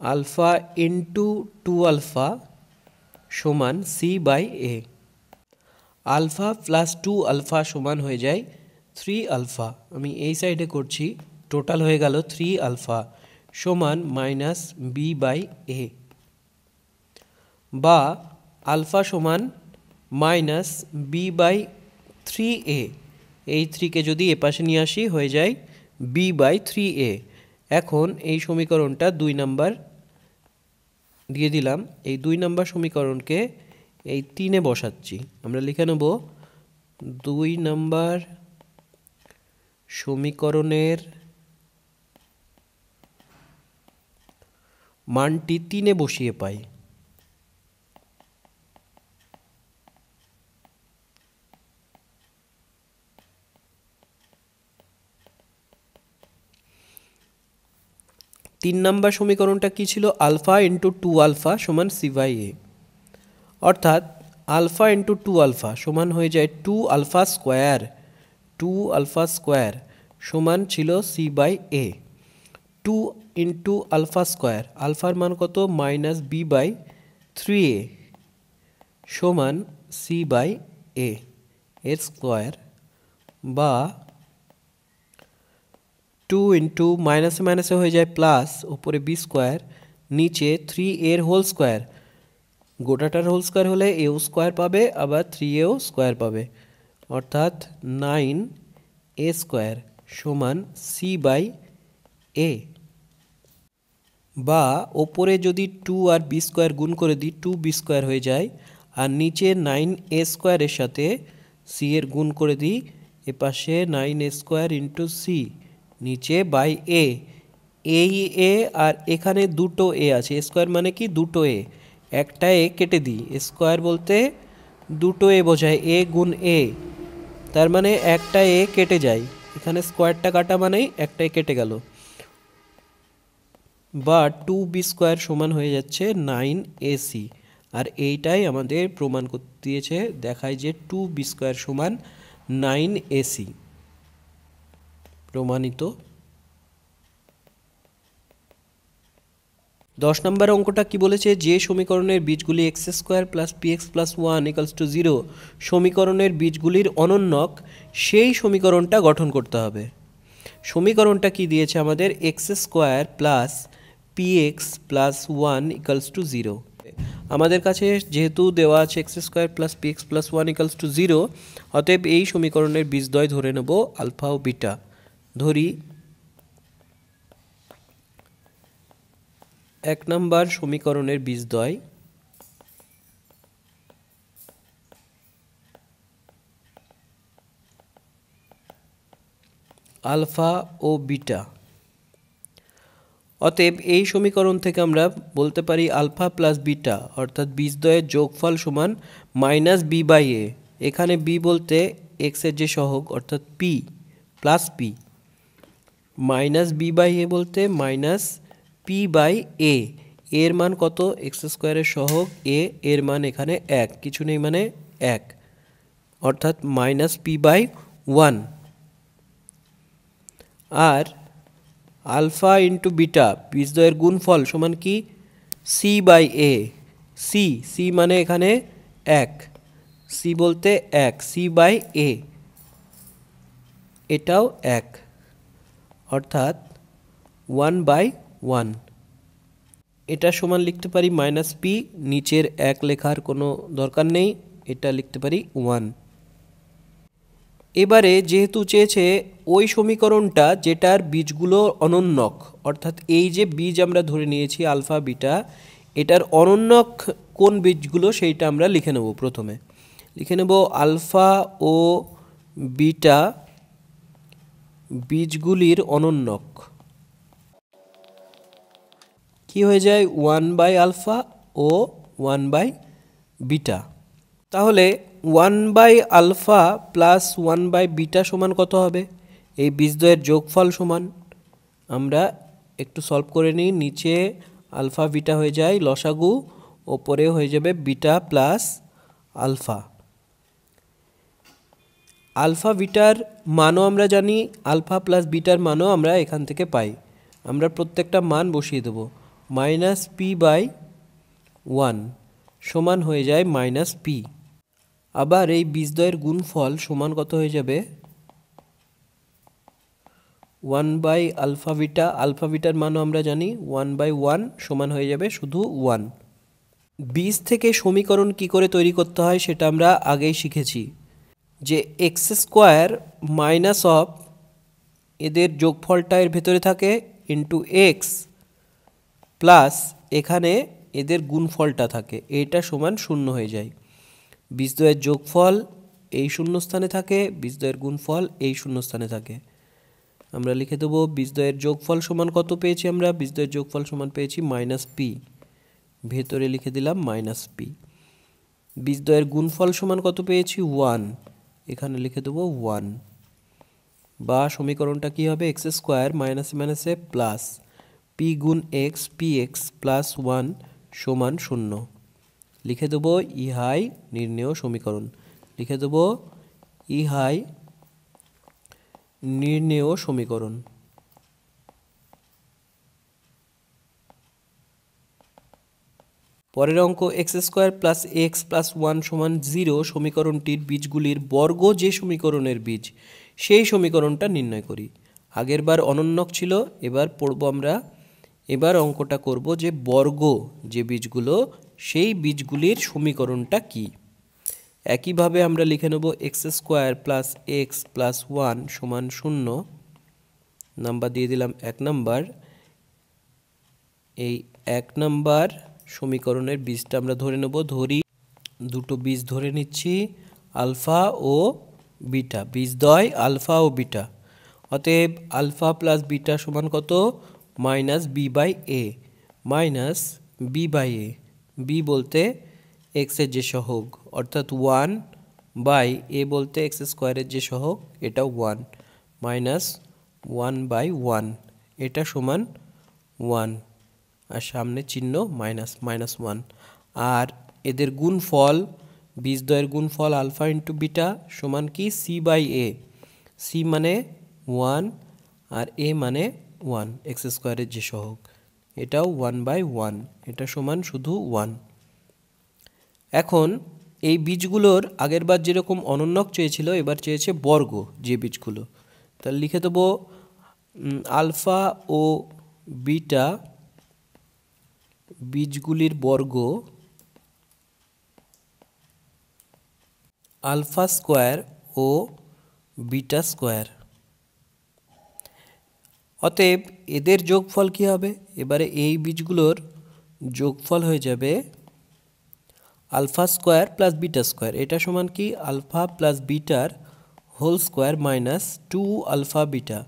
Speaker 1: আলফা ইন্টু 2 আলফা সমান c/a। আলফা প্লাস 2 আলফা সমান হয়ে যায় 3 আলফা। আমি এই সাইডে করছি, টোটাল হয়ে গেল 3 আলফা সমান -b/a, বা আলফা সমান -b/3a। এই 3কে যদি এপাশে নিয়ে আসি হয়ে যায় b/3a। এখন এই সমীকরণটা 2 নাম্বার দিয়ে দিলাম। এই 2 নাম্বার সমীকরণকে এই 3-এ বসাচ্ছি। আমরা লিখে নেব 2 নম্বর সমীকরণের মানটি 3-এ বসিয়ে পাই। তিন নম্বর সমীকরণটা কি ছিল? আলফা ইন্টু 2 আলফা সমান c/a, অর্থাৎ আলফা ইন্টু 2 আলফা সমান হয়ে যায় 2 আলফা স্কোয়ার। 2 আলফা স্কোয়ার সমান ছিল c/a। 2 ইন্টু আলফা স্কোয়ার, আলফার মান কত? -b/3a সমান c/a এর স্কোয়ার, বা 2 ইন্টু মাইনাসে মাইনাসে হয়ে যায় প্লাস, উপরে বি স্কোয়ার, নিচে 3a এর হোল স্কোয়ার। গোটাটার হোল স্কোয়ার হলে এও স্কোয়ার পাবে, আবার 3a স্কোয়ার পাবে, অর্থাৎ 9a স্কোয়ার সমান c/a। বা ওপরে যদি 2 আর বি স্কোয়ার গুণ করে দিই 2b স্কোয়ার হয়ে যায়, আর নিচে 9a স্কোয়ারের সাথে c এর গুণ করে দিই, এপাশে 9a স্কোয়ার ইন্টু সি, নিচে বাই এ। এই এ আর এখানে দুটো এ আছে, স্কোয়ার মানে কি দুটো এ, একটা এ কেটে দিই, স্কোয়ার বলতে দুটো এ বোঝায়, এ গুণ এ, তার মানে একটা এ কেটে যায়, এখানে স্কোয়ারটা কাটা মানেই একটা এ কেটে গেল, বা 2b স্কোয়ার সমান হয়ে যাচ্ছে 9ac। আর এইটাই আমাদের প্রমাণ করতে দিয়েছে, দেখায় যে 2b স্কোয়ার সমান 9ac, প্রমাণিত। 10 নম্বর অঙ্কটা কি বলেছে? যে সমীকরণের বীজগুলি x square plus px plus 1 = 0 সমীকরণের বীজগুলির অনন্যক, সেই সমীকরণটা গঠন করতে হবে। সমীকরণটা কি দিয়েছে আমাদের? X square plus px plus 1 = 0। আমাদের কাছে যেহেতু দেওয়া আছে X square plus px plus 1 = 0, অতএব এই সমীকরণের বীজদ্বয় ধরে নেব আলফা ও বিটা। ধরি 1 নম্বর সমীকরণের বীজদ্বয় আলফা ও বিটা। অতএব এই সমীকরণ থেকে আমরা বলতে পারি আলফা প্লাস বিটা অর্থাৎ বীজদ্বয়ের যোগফল সমান -b/a। এখানে b বলতে x এর যে সহগ অর্থাৎ p প্লাস p, -b/a বলতে -p/a। এর মান কত? এক্স স্কোয়ারের সহগ a, এর মান এখানে 1, কিছু নেই মানে 1, অর্থাৎ -p/1। আর আলফা ইন্টু বিটা বীজদ্বয়ের গুণফল সমান কি? c/a। c মানে এখানে 1, c বলতে 1, c/a এটাও 1, অর্থাৎ 1/1। এটা সমান লিখতে পারি -p, নিচের 1 লেখার কোনো দরকার নেই, এটা লিখতে পারি 1। এবারে যেহেতু চেয়েছে ওই সমীকরণটা যেটার বীজগুলো অনন্যক, অর্থাৎ এই যে বীজ আমরা ধরে নিয়েছি আলফা বিটা, এটার অনন্যক কোন বীজগুলো সেইটা আমরা লিখে নেব। প্রথমে লিখে নেব আলফা ও বিটা বীজগুলির অনন্যক। কি হয়ে যায়? 1/আলফা ও 1/বিটা। তাহলে 1/আলফা প্লাস 1/বিটা সমান কত হবে? এই বীজদ্বয়ের যোগফল সমান, আমরা একটু সলভ করে নিই, নিচে আলফা বিটা হয়ে যায় লসাগু, ওপরে হয়ে যাবে বিটা প্লাস আলফা। আলফা বিটার মানও আমরা জানি, আলফা প্লাস বিটার মানও আমরা এখান থেকে পাই। আমরা প্রত্যেকটা মান বসিয়ে দেব। -p/1 সমান হয়ে যায় -p। আবার এই বীজদ্বয়ের গুণফল সমান কত হয়ে যাবে? 1/আলফা বিটা, আলফা বিটার মানও আমরা জানি, 1/1 সমান হয়ে যাবে শুধু 1। বীজ থেকে সমীকরণ কি করে তৈরি করতে হয় সেটা আমরা আগেই শিখেছি, যে এক্স স্কোয়ার মাইনাস অফ এদের যোগফলটা এর ভেতরে থাকে ইন্টু এক্স প্লাস এখানে এদের গুণফলটা থাকে, এটা সমান 0 হয়ে যায়। বীজদ্বয়ের যোগফল এই শূন্যস্থানে থাকে, বীজদ্বয়ের গুণফল এই শূন্যস্থানে থাকে। আমরা লিখে দেবো বীজদ্বয়ের যোগফল সমান কত পেয়েছি আমরা? বীজদ্বয়ের যোগফল সমান পেয়েছি -p, ভেতরে লিখে দিলাম -p। বীজদ্বয়ের গুণফল সমান কত পেয়েছি? 1, এখানে লিখে দেবো 1। বা সমীকরণটা কি হবে? x² - a প্লাস p গুণ x px প্লাস 1 সমান 0। লিখে দেবো ইহাই নির্ণেয় সমীকরণ। লিখে দেবো ইহাই নির্ণেয় সমীকরণ। পরের অঙ্ক x² + x + 1 = 0 সমীকরণটির বীজগুলির বর্গ যে সমীকরণের বীজ সেই সমীকরণটা নির্ণয় করি। আগেরবার অনন্যক ছিল, এবার পড়ব আমরা। এবার অঙ্কটা করব যে বর্গ যে বীজগুলো সেই বীজগুলির সমীকরণটা কি। একইভাবে আমরা লিখে নেব x² + x + 1 = 0। নাম্বার দিয়ে দিলাম 1 নাম্বার। এই 1 নাম্বার সমীকরণের বীজটা আমরা ধরে নেব। ধরি, দুটো বীজ ধরে নিচ্ছি, আলফা ও বিটা, বীজদ্বয় আলফা ও বিটা। অতএব আলফা প্লাস বিটা সমান কত? -b/a, -b/a। b বলতে x এর যে সহগ অর্থাৎ 1/a বলতে x² এর যে সহগ এটাও 1, -1/1 এটা সমান 1, আর সামনে চিহ্ন -1। আর এদের গুণফল, বীজদ্বয়ের গুণফল আলফা ইন্টু বিটা সমান কি? c/a। c মানে 1 আর a মানে 1, x² এর যে সহগ এটাও 1/1, এটা সমান শুধু 1। এখন এই বীজগুলোর আগেরবার যেরকম অনন্যক চেয়েছিল, এবার চেয়েছে বর্গ যে বীজগুলো। তাহলে লিখে দেবো আলফা ও বিটা বীজগুলির বর্গ আলফা স্কোয়ার ও বিটা স্কোয়ার। অতএব এদের যোগফল কি হবে? এবারে এই বীজগুলোর যোগফল হয়ে যাবে alpha square plus beta square. এটা সমান কি? আলফা প্লাস বিটার whole square -2 alpha beta.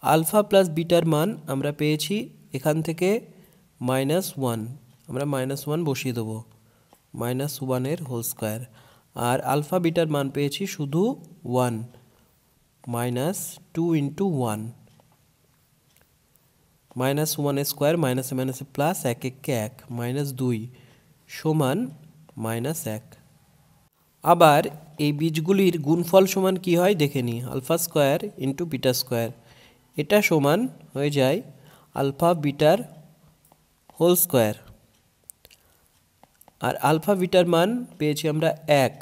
Speaker 1: Alpha plus বিটার মান আমরা পেয়েছি এখান থেকে -1, আমরা -1 বসিয়ে দেবো, -1 হোল স্কোয়ার। আর আলফা বিটার মান পেয়েছি শুধু 1, -2 × 1, -1 স্কোয়ার -a প্লাস 1 1 1 -2 সমান -1। আবার এই বীজগুলির গুণফল সমান কি হয় দেখে নিই। Alpha square into beta square, এটা সমান হয়ে যায় আলফা বিটার হোল স্কোয়ার। আর আলফা বিটার মান পেয়েছি আমরা 1,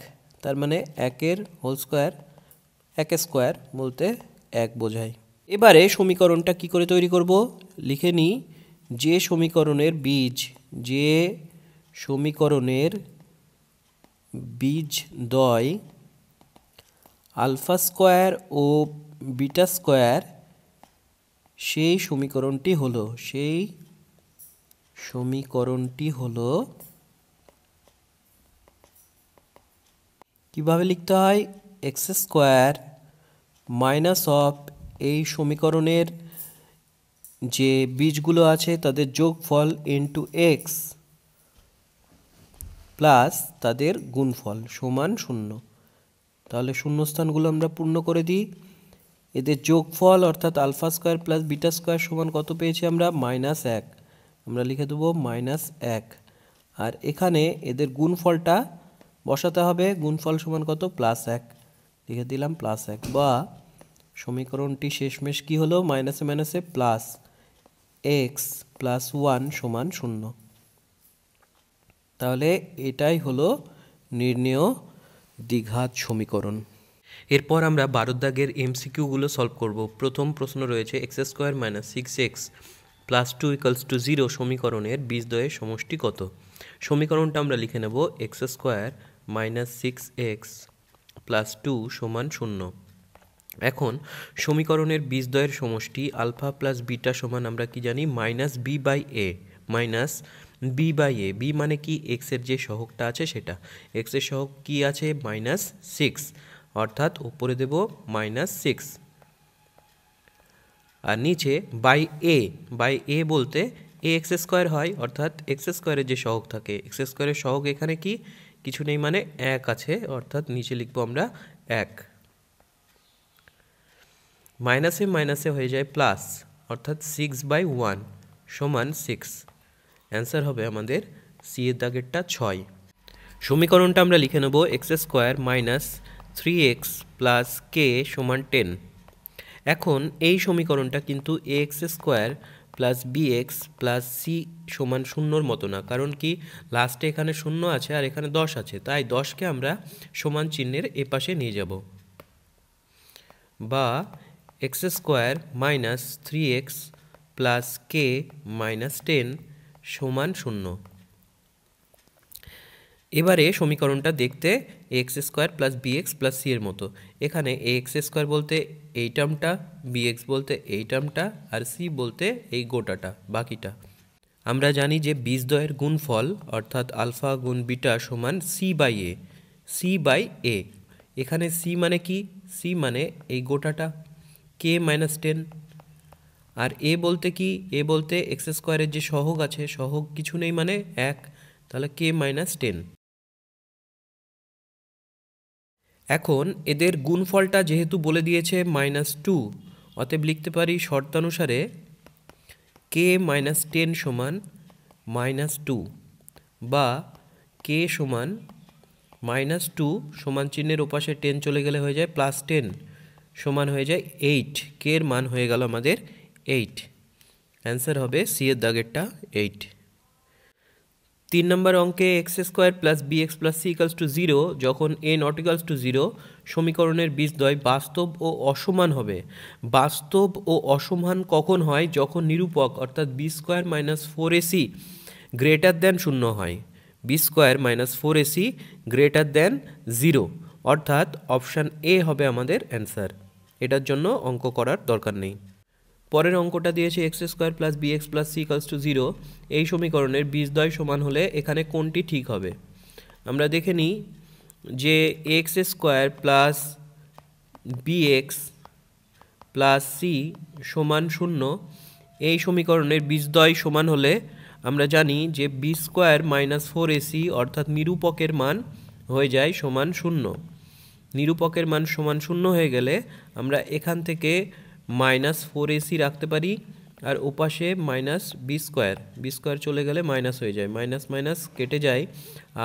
Speaker 1: তার মানে 1 হোল স্কোয়ার, 1 স্কোয়ার বলতে 1 বোঝায়। এবারে সমীকরণটা কি করে তৈরি করব লিখে নিই। যে সমীকরণের বীজদ্বয় আলফা স্কোয়ার ও বিটা স্কোয়ার, সেই সমীকরণটি হলো কিভাবে লিখতে হয়? x² মাইনাস অফ এই সমীকরণের যে বীজগুলো আছে তাদের যোগফল ইন্টু x প্লাস তাদের গুণফল সমান 0। তাহলে শূন্যস্থানগুলো আমরা পূর্ণ করে দিই। এদের যোগফল অর্থাৎ alpha square plus beta square সমান কত পেয়েছি আমরা? -1, আমরা লিখে দেবো -1। আর এখানে এদের গুণফলটা বসাতে হবে, গুণফল সমান কত? +1, লিখে দিলাম +1। বা সমীকরণটি শেষমেশ কি হলো? -a প্লাস x প্লাস 1 সমান 0। তাহলে এটাই হলো নির্ণেয় দ্বিঘাত সমীকরণ। এরপর আমরা 12 দাগের এমসিকিউগুলো সলভ করব। প্রথম প্রশ্ন রয়েছে x² - 6x + 2 = 0 সমীকরণের বীজদ্বয়ের সমষ্টি কত? সমীকরণটা আমরা লিখে নেব x² - 6x + 2 = 0। এখন সমীকরণের বীজদ্বয়ের সমষ্টি আলফা প্লাস বিটা সমান আমরা কি জানি? -b/a, B by A. B মানে কি, এক্সের যে সহগটা আছে সেটা। এক্সের সহগ কি আছে, -6, অর্থাৎ উপরে দেব -6, আর নিচে বাই এ। বাই এ বলতে এ এক্স স্কোয়ার হয়, অর্থাৎ এক্স স্কোয়ারের যে সহগ থাকে, এক্স স্কোয়ারের সহগ এখানে কি কিছু নেই মানে 1 আছে, অর্থাৎ নিচে লিখবো আমরা 1। মাইনাসে মাইনাসে হয়ে যায় প্লাস, অর্থাৎ 6/1 সমান 6। অ্যান্সার হবে আমাদের সি এর দাগেরটা 6। সমীকরণটা আমরা লিখে নেব x square minus 3x plus k সমান 10। এখন এই সমীকরণটা কিন্তু a x square plus B x plus C সমান 0-র মতো না, কারণ কি লাস্টে এখানে 0 আছে আর এখানে 10 আছে, তাই 10কে আমরা সমান চিহ্নের এপাশে নিয়ে যাব, বা x square minus 3x plus k minus 10 সমান 0। এবারে সমীকরণটা দেখতে x square plus B x plus c এর মতো। এখানে এ এক্স স্কোয়ার বলতে এই টার্মটা, বি এক্স বলতে এই টার্মটা, আর সি বলতে এই গোটাটা বাকিটা। আমরা জানি যে বীজদ্বয়ের গুণফল অর্থাৎ আলফা গুণ বিটা সমান c by a. C by a, এখানে সি মানে কি, সি মানে এই গোটাটা কে মাইনাস 10, আর এ বলতে কি, এ বলতে এক্স স্কোয়ারের যে সহগ আছে, সহগ কিছু নেই মানে 1, তাহলে কে মাইনাস 10। এখন এদের গুণফলটা যেহেতু বলে দিয়েছে -2, অতএব লিখতে পারি শর্তানুসারে কে মাইনাস 10 সমান -2, বা কে সমান -2 সমান চিহ্নের ওপাশে 10 চলে গেলে হয়ে যায় +10 সমান হয়ে যায় 8। কে এর মান হয়ে গেল আমাদের 8। অ্যান্সার হবে সি এর দাগেরটা 8। 3 নম্বর অঙ্কে X square plus B x plus C equals to 0 যখন এ নট ইকালস টু 0 সমীকরণের বীজদ্বয় বাস্তব ও অসমান হবে। বাস্তব ও অসমান কখন হয়, যখন নিরূপক অর্থাৎ B square minus 4ac greater than 0 হয়। B square minus 4ac greater than 0, অর্থাৎ অপশান এ হবে আমাদের অ্যান্সার। এটার জন্য অঙ্ক করার দরকার নেই। পরের অঙ্কটা দিয়েছে X square plus B x plus C equals to 0। এই সমীকরণের বীজদ্বয় সমান হলে এখানে কোনটি ঠিক হবে। আমরা দেখে নিই যে X square plus B x plus C সমান 0 এই সমীকরণের বীজদ্বয় সমান হলে আমরা জানি যে বি স্কোয়ার মাইনাস 4ac অর্থাৎ নিরূপকের মান হয়ে যায় সমান 0। নিরূপকের মান সমান 0 হয়ে গেলে আমরা এখান থেকে -4ac রাখতে পারি, আর ওপাশে মাইনাস বি স্কোয়ার চলে গেলে মাইনাস হয়ে যায়, মাইনাস মাইনাস কেটে যায়।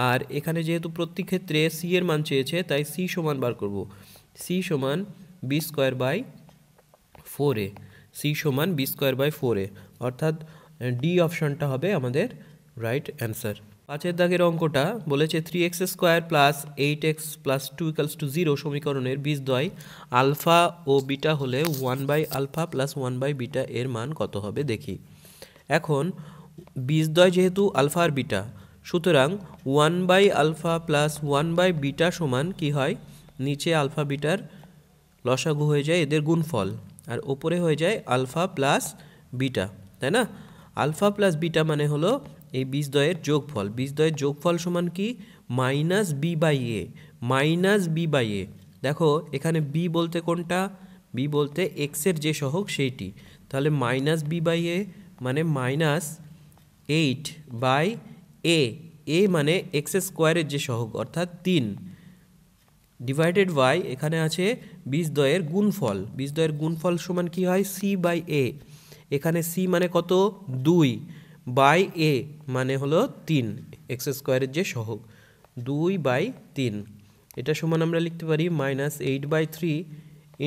Speaker 1: আর এখানে যেহেতু প্রতি ক্ষেত্রে সি এর মান চেয়েছে, তাই সি সমান বার করব। সি সমান B square by 4a, C সমান বি স্কোয়ার বাই 4a, অর্থাৎ ডি অপশানটা হবে আমাদের রাইট অ্যান্সার। 5 দাগের অঙ্কটা বলেছে 3x square plus 8x plus 2 equals to 0 সমীকরণের বীজদ্বয় আলফা ও বিটা হলে 1/α প্লাস 1/β এর মান কত হবে দেখি। এখন বীজদ্বয় যেহেতু আলফা আর বিটা, সুতরাং 1/α প্লাস 1/β সমান কি হয়, নিচে আলফা বিটার লসাগু হয়ে যায় এদের গুণফল, আর ওপরে হয়ে যায় আলফা প্লাস বিটা, তাই না। আলফা প্লাস বিটা মানে হলো এই বীজদ্বয়ের যোগফল। বীজদ্বয়ের যোগফল সমান কি, minus B by A, minus B by a. দেখো এখানে বি বলতে কোনটা, বি বলতে এক্সের যে সহগ সেইটি, তাহলে মাইনাস বি বাই এ মানে -8/a, এ মানে এক্স স্কোয়ারের যে সহগ অর্থাৎ 3 ডিভাইডেড বাই এখানে আছে বীজদ্বয়ের গুণফল। বীজদ্বয়ের গুণফল সমান কি হয়, সি বাই এ। এখানে সি মানে কত, 2 বাই এ মানে হলো 3, এক্স স্কোয়ারের যে সহগ 2/3। এটা সমান আমরা লিখতে পারি -8/3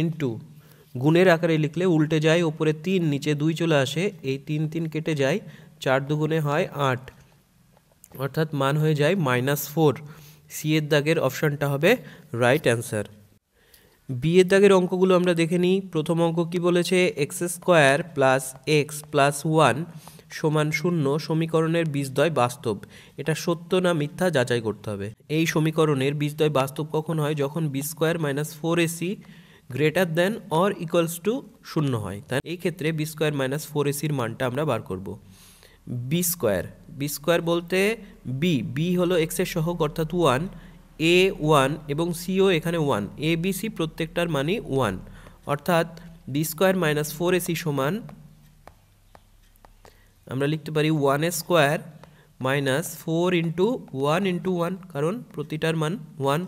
Speaker 1: ইন্টু, গুণের আকারে লিখলে উল্টে যায়, ওপরে 3 নিচে 2 চলে আসে, এই 3 কেটে যায়, 4 দুগুণে হয় 8, অর্থাৎ মান হয়ে যায় -4। সি এর দাগের অপশানটা হবে রাইট অ্যান্সার। বি এর দাগের অঙ্কগুলো আমরা দেখে নিই। প্রথম অঙ্ক কি বলেছে, x square plus x plus 1 সমান 0 সমীকরণের বীজদ্বয় বাস্তব। এটা সত্য না মিথ্যা যাচাই করতে হবে। এই সমীকরণের বীজদ্বয় বাস্তব কখন হয়, যখন B square minus 4ac greater than or equals to 0 হয়। তাই এই ক্ষেত্রে বি স্কোয়ার মাইনাস 4ac মানটা আমরা বার করব। বি স্কোয়ার বলতে বি হলো এক্সের সহগ অর্থাৎ 1, এ 1 এবং সিও এখানে 1, এ বি সি প্রত্যেকটার মানই 1, অর্থাৎ বি স্কোয়ার মাইনাস 4ac সমান আমরা লিখতে পারি 1a স্কোয়ার মাইনাস 4 ইন্টু 1, কারণ প্রতিটার মান 1,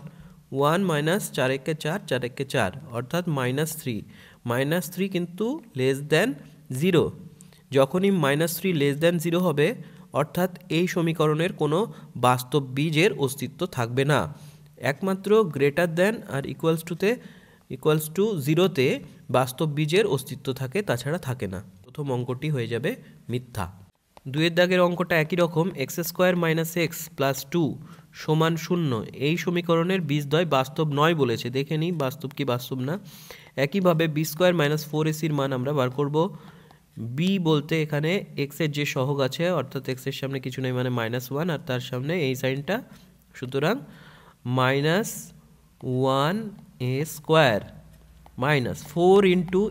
Speaker 1: 1 মাইনাস 4 একে 4, 4 একে 4 অর্থাৎ -3 কিন্তু লেস দ্যান 0। যখনই -3 লেস দ্যান 0 হবে অর্থাৎ এই সমীকরণের কোনো বাস্তব বীজের অস্তিত্ব থাকবে না, একমাত্র গ্রেটার দ্যান আর ইকুয়ালস টু 0তে বাস্তব বীজের অস্তিত্ব থাকে, তাছাড়া থাকে না। প্রথম অঙ্কটি হয়ে যাবে মিথ্যা। 2 দাগের অঙ্কটা একই রকম, x square minus x plus 2 সমান 0 এই সমীকরণের বীজদ্বয় বাস্তব নয় বলেছে। দেখে নিই বাস্তব কি বাস্তব না। একইভাবে বি স্কোয়ার মাইনাস 4ac মান আমরা বার করব। বি বলতে এখানে এক্সের যে সহগ আছে অর্থাৎ এক্সের সামনে কিছু নেই মানে -1 আর তার সামনে এই সাইনটা, সুতরাং -1a square minus 4 into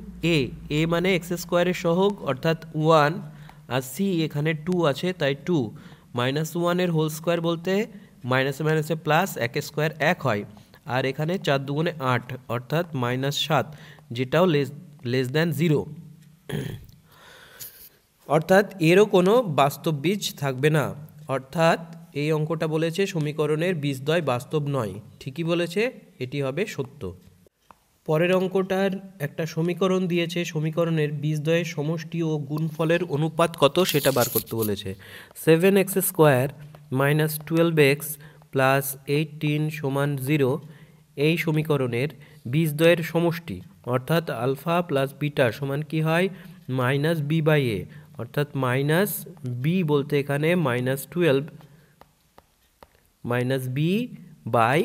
Speaker 1: a মানে এক্স স্কোয়ারের সহগ অর্থাৎ 1 আর সি এখানে 2 আছে তাই 2, -1 হোল স্কোয়ার বলতে মাইনাসে মাইনাসে প্লাস, 1 স্কোয়ার 1 হয়, আর এখানে 4 দুগুণে 8 অর্থাৎ -7, যেটাও লেস দ্যান 0, অর্থাৎ এরও কোনো বাস্তব বীজ থাকবে না। অর্থাৎ এই অঙ্কটা বলেছে সমীকরণের বীজদ্বয় বাস্তব নয়, ঠিকই বলেছে, এটি হবে সত্য। পরের অঙ্কটার একটা সমীকরণ দিয়েছে, সমীকরণের বীজদ্বয়ের সমষ্টি ও গুণফলের অনুপাত কত সেটা বার করতে বলেছে। 7x square minus 12x plus 18 সমান 0 এই সমীকরণের বীজদ্বয়ের সমষ্টি অর্থাৎ আলফা প্লাস বিটা সমান কি হয় -b/a, অর্থাৎ মাইনাস বি বলতে এখানে -12 মাইনাস বি বাই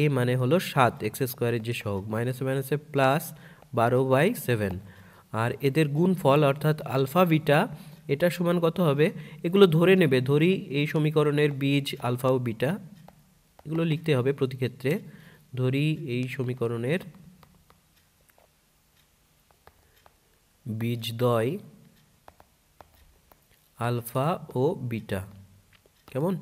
Speaker 1: এ মানে হলো 7 এক্স স্কোয়ারের যে সহগ, মাইনাসে মাইনাসে প্লাস 12/7, আর এদের গুণফল অর্থাৎ আলফা বিটা এটা সমান কত হবে, এগুলো ধরে নেবে, ধরি এই সমীকরণের বীজ আলফা ও বিটা, এগুলো লিখতে হবে প্রতি ক্ষেত্রে। ধরি এই সমীকরণের বীজদ্বয় আলফা ও বিটা, কেমন?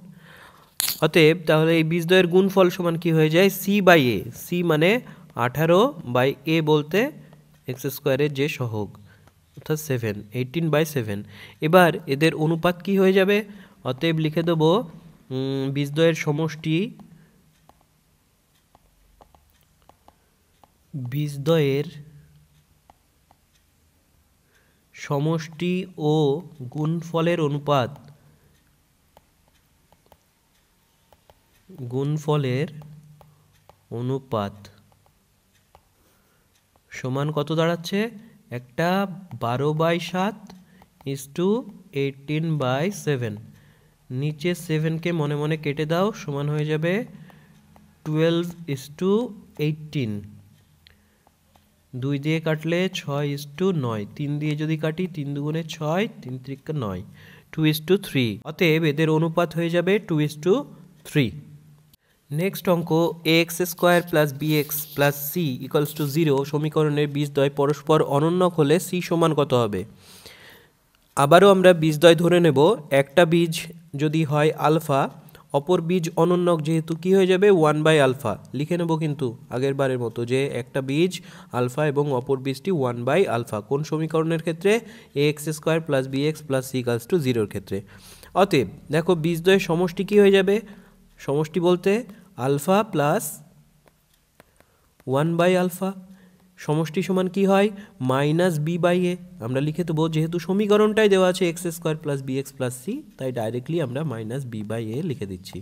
Speaker 1: অতএব তাহলে এই বীজদ্বয়ের গুণফল সমান কি হয়ে যায়, c/a, সি মানে 18/a বলতে এক্স স্কোয়ারের যে সহগ অর্থাৎ 7, 18/7। এবার এদের অনুপাত কি হয়ে যাবে, অতএব লিখে দেব বীজদ্বয়ের সমষ্টি ও গুণফলের অনুপাত সমান কত দাঁড়াচ্ছে, একটা 12/7 = 18/7, নিচে 7কে মনে মনে কেটে দাও, সমান হয়ে যাবে 12:18, 2 দিয়ে কাটলে 6:9, 3 দিয়ে যদি কাটি 3 দুগুণে 6, 3 × 9, 2:3, অতএব এদের অনুপাত হয়ে যাবে 2:3। নেক্সট অঙ্ক, ax square plus bx plus C equals to 0 সমীকরণের বীজদ্বয় পরস্পর অনন্যক হলে সি সমান কত হবে। আবারও আমরা বীজদ্বয় ধরে নেব, একটা বীজ যদি হয় আলফা, অপর বীজ অনন্যক, যেহেতু কি হয়ে যাবে 1/α, লিখে নেব কিন্তু আগের বারের মতো যে একটা বীজ আলফা এবং অপর বীজটি 1/α, কোন সমীকরণের ক্ষেত্রে, ax square plus bx plus C equals to 0 ক্ষেত্রে। অতএব দেখো বীজদ্বয়ের সমষ্টি কি হয়ে যাবে, সমষ্টি বলতে আলফা প্লাস 1/α, সমষ্টি সমান কি হয় -b/a, আমরা লিখে দেবো যেহেতু সমীকরণটাই দেওয়া আছে X square plus bx plus C, তাই ডাইরেক্টলি আমরা -b/a লিখে দিচ্ছি।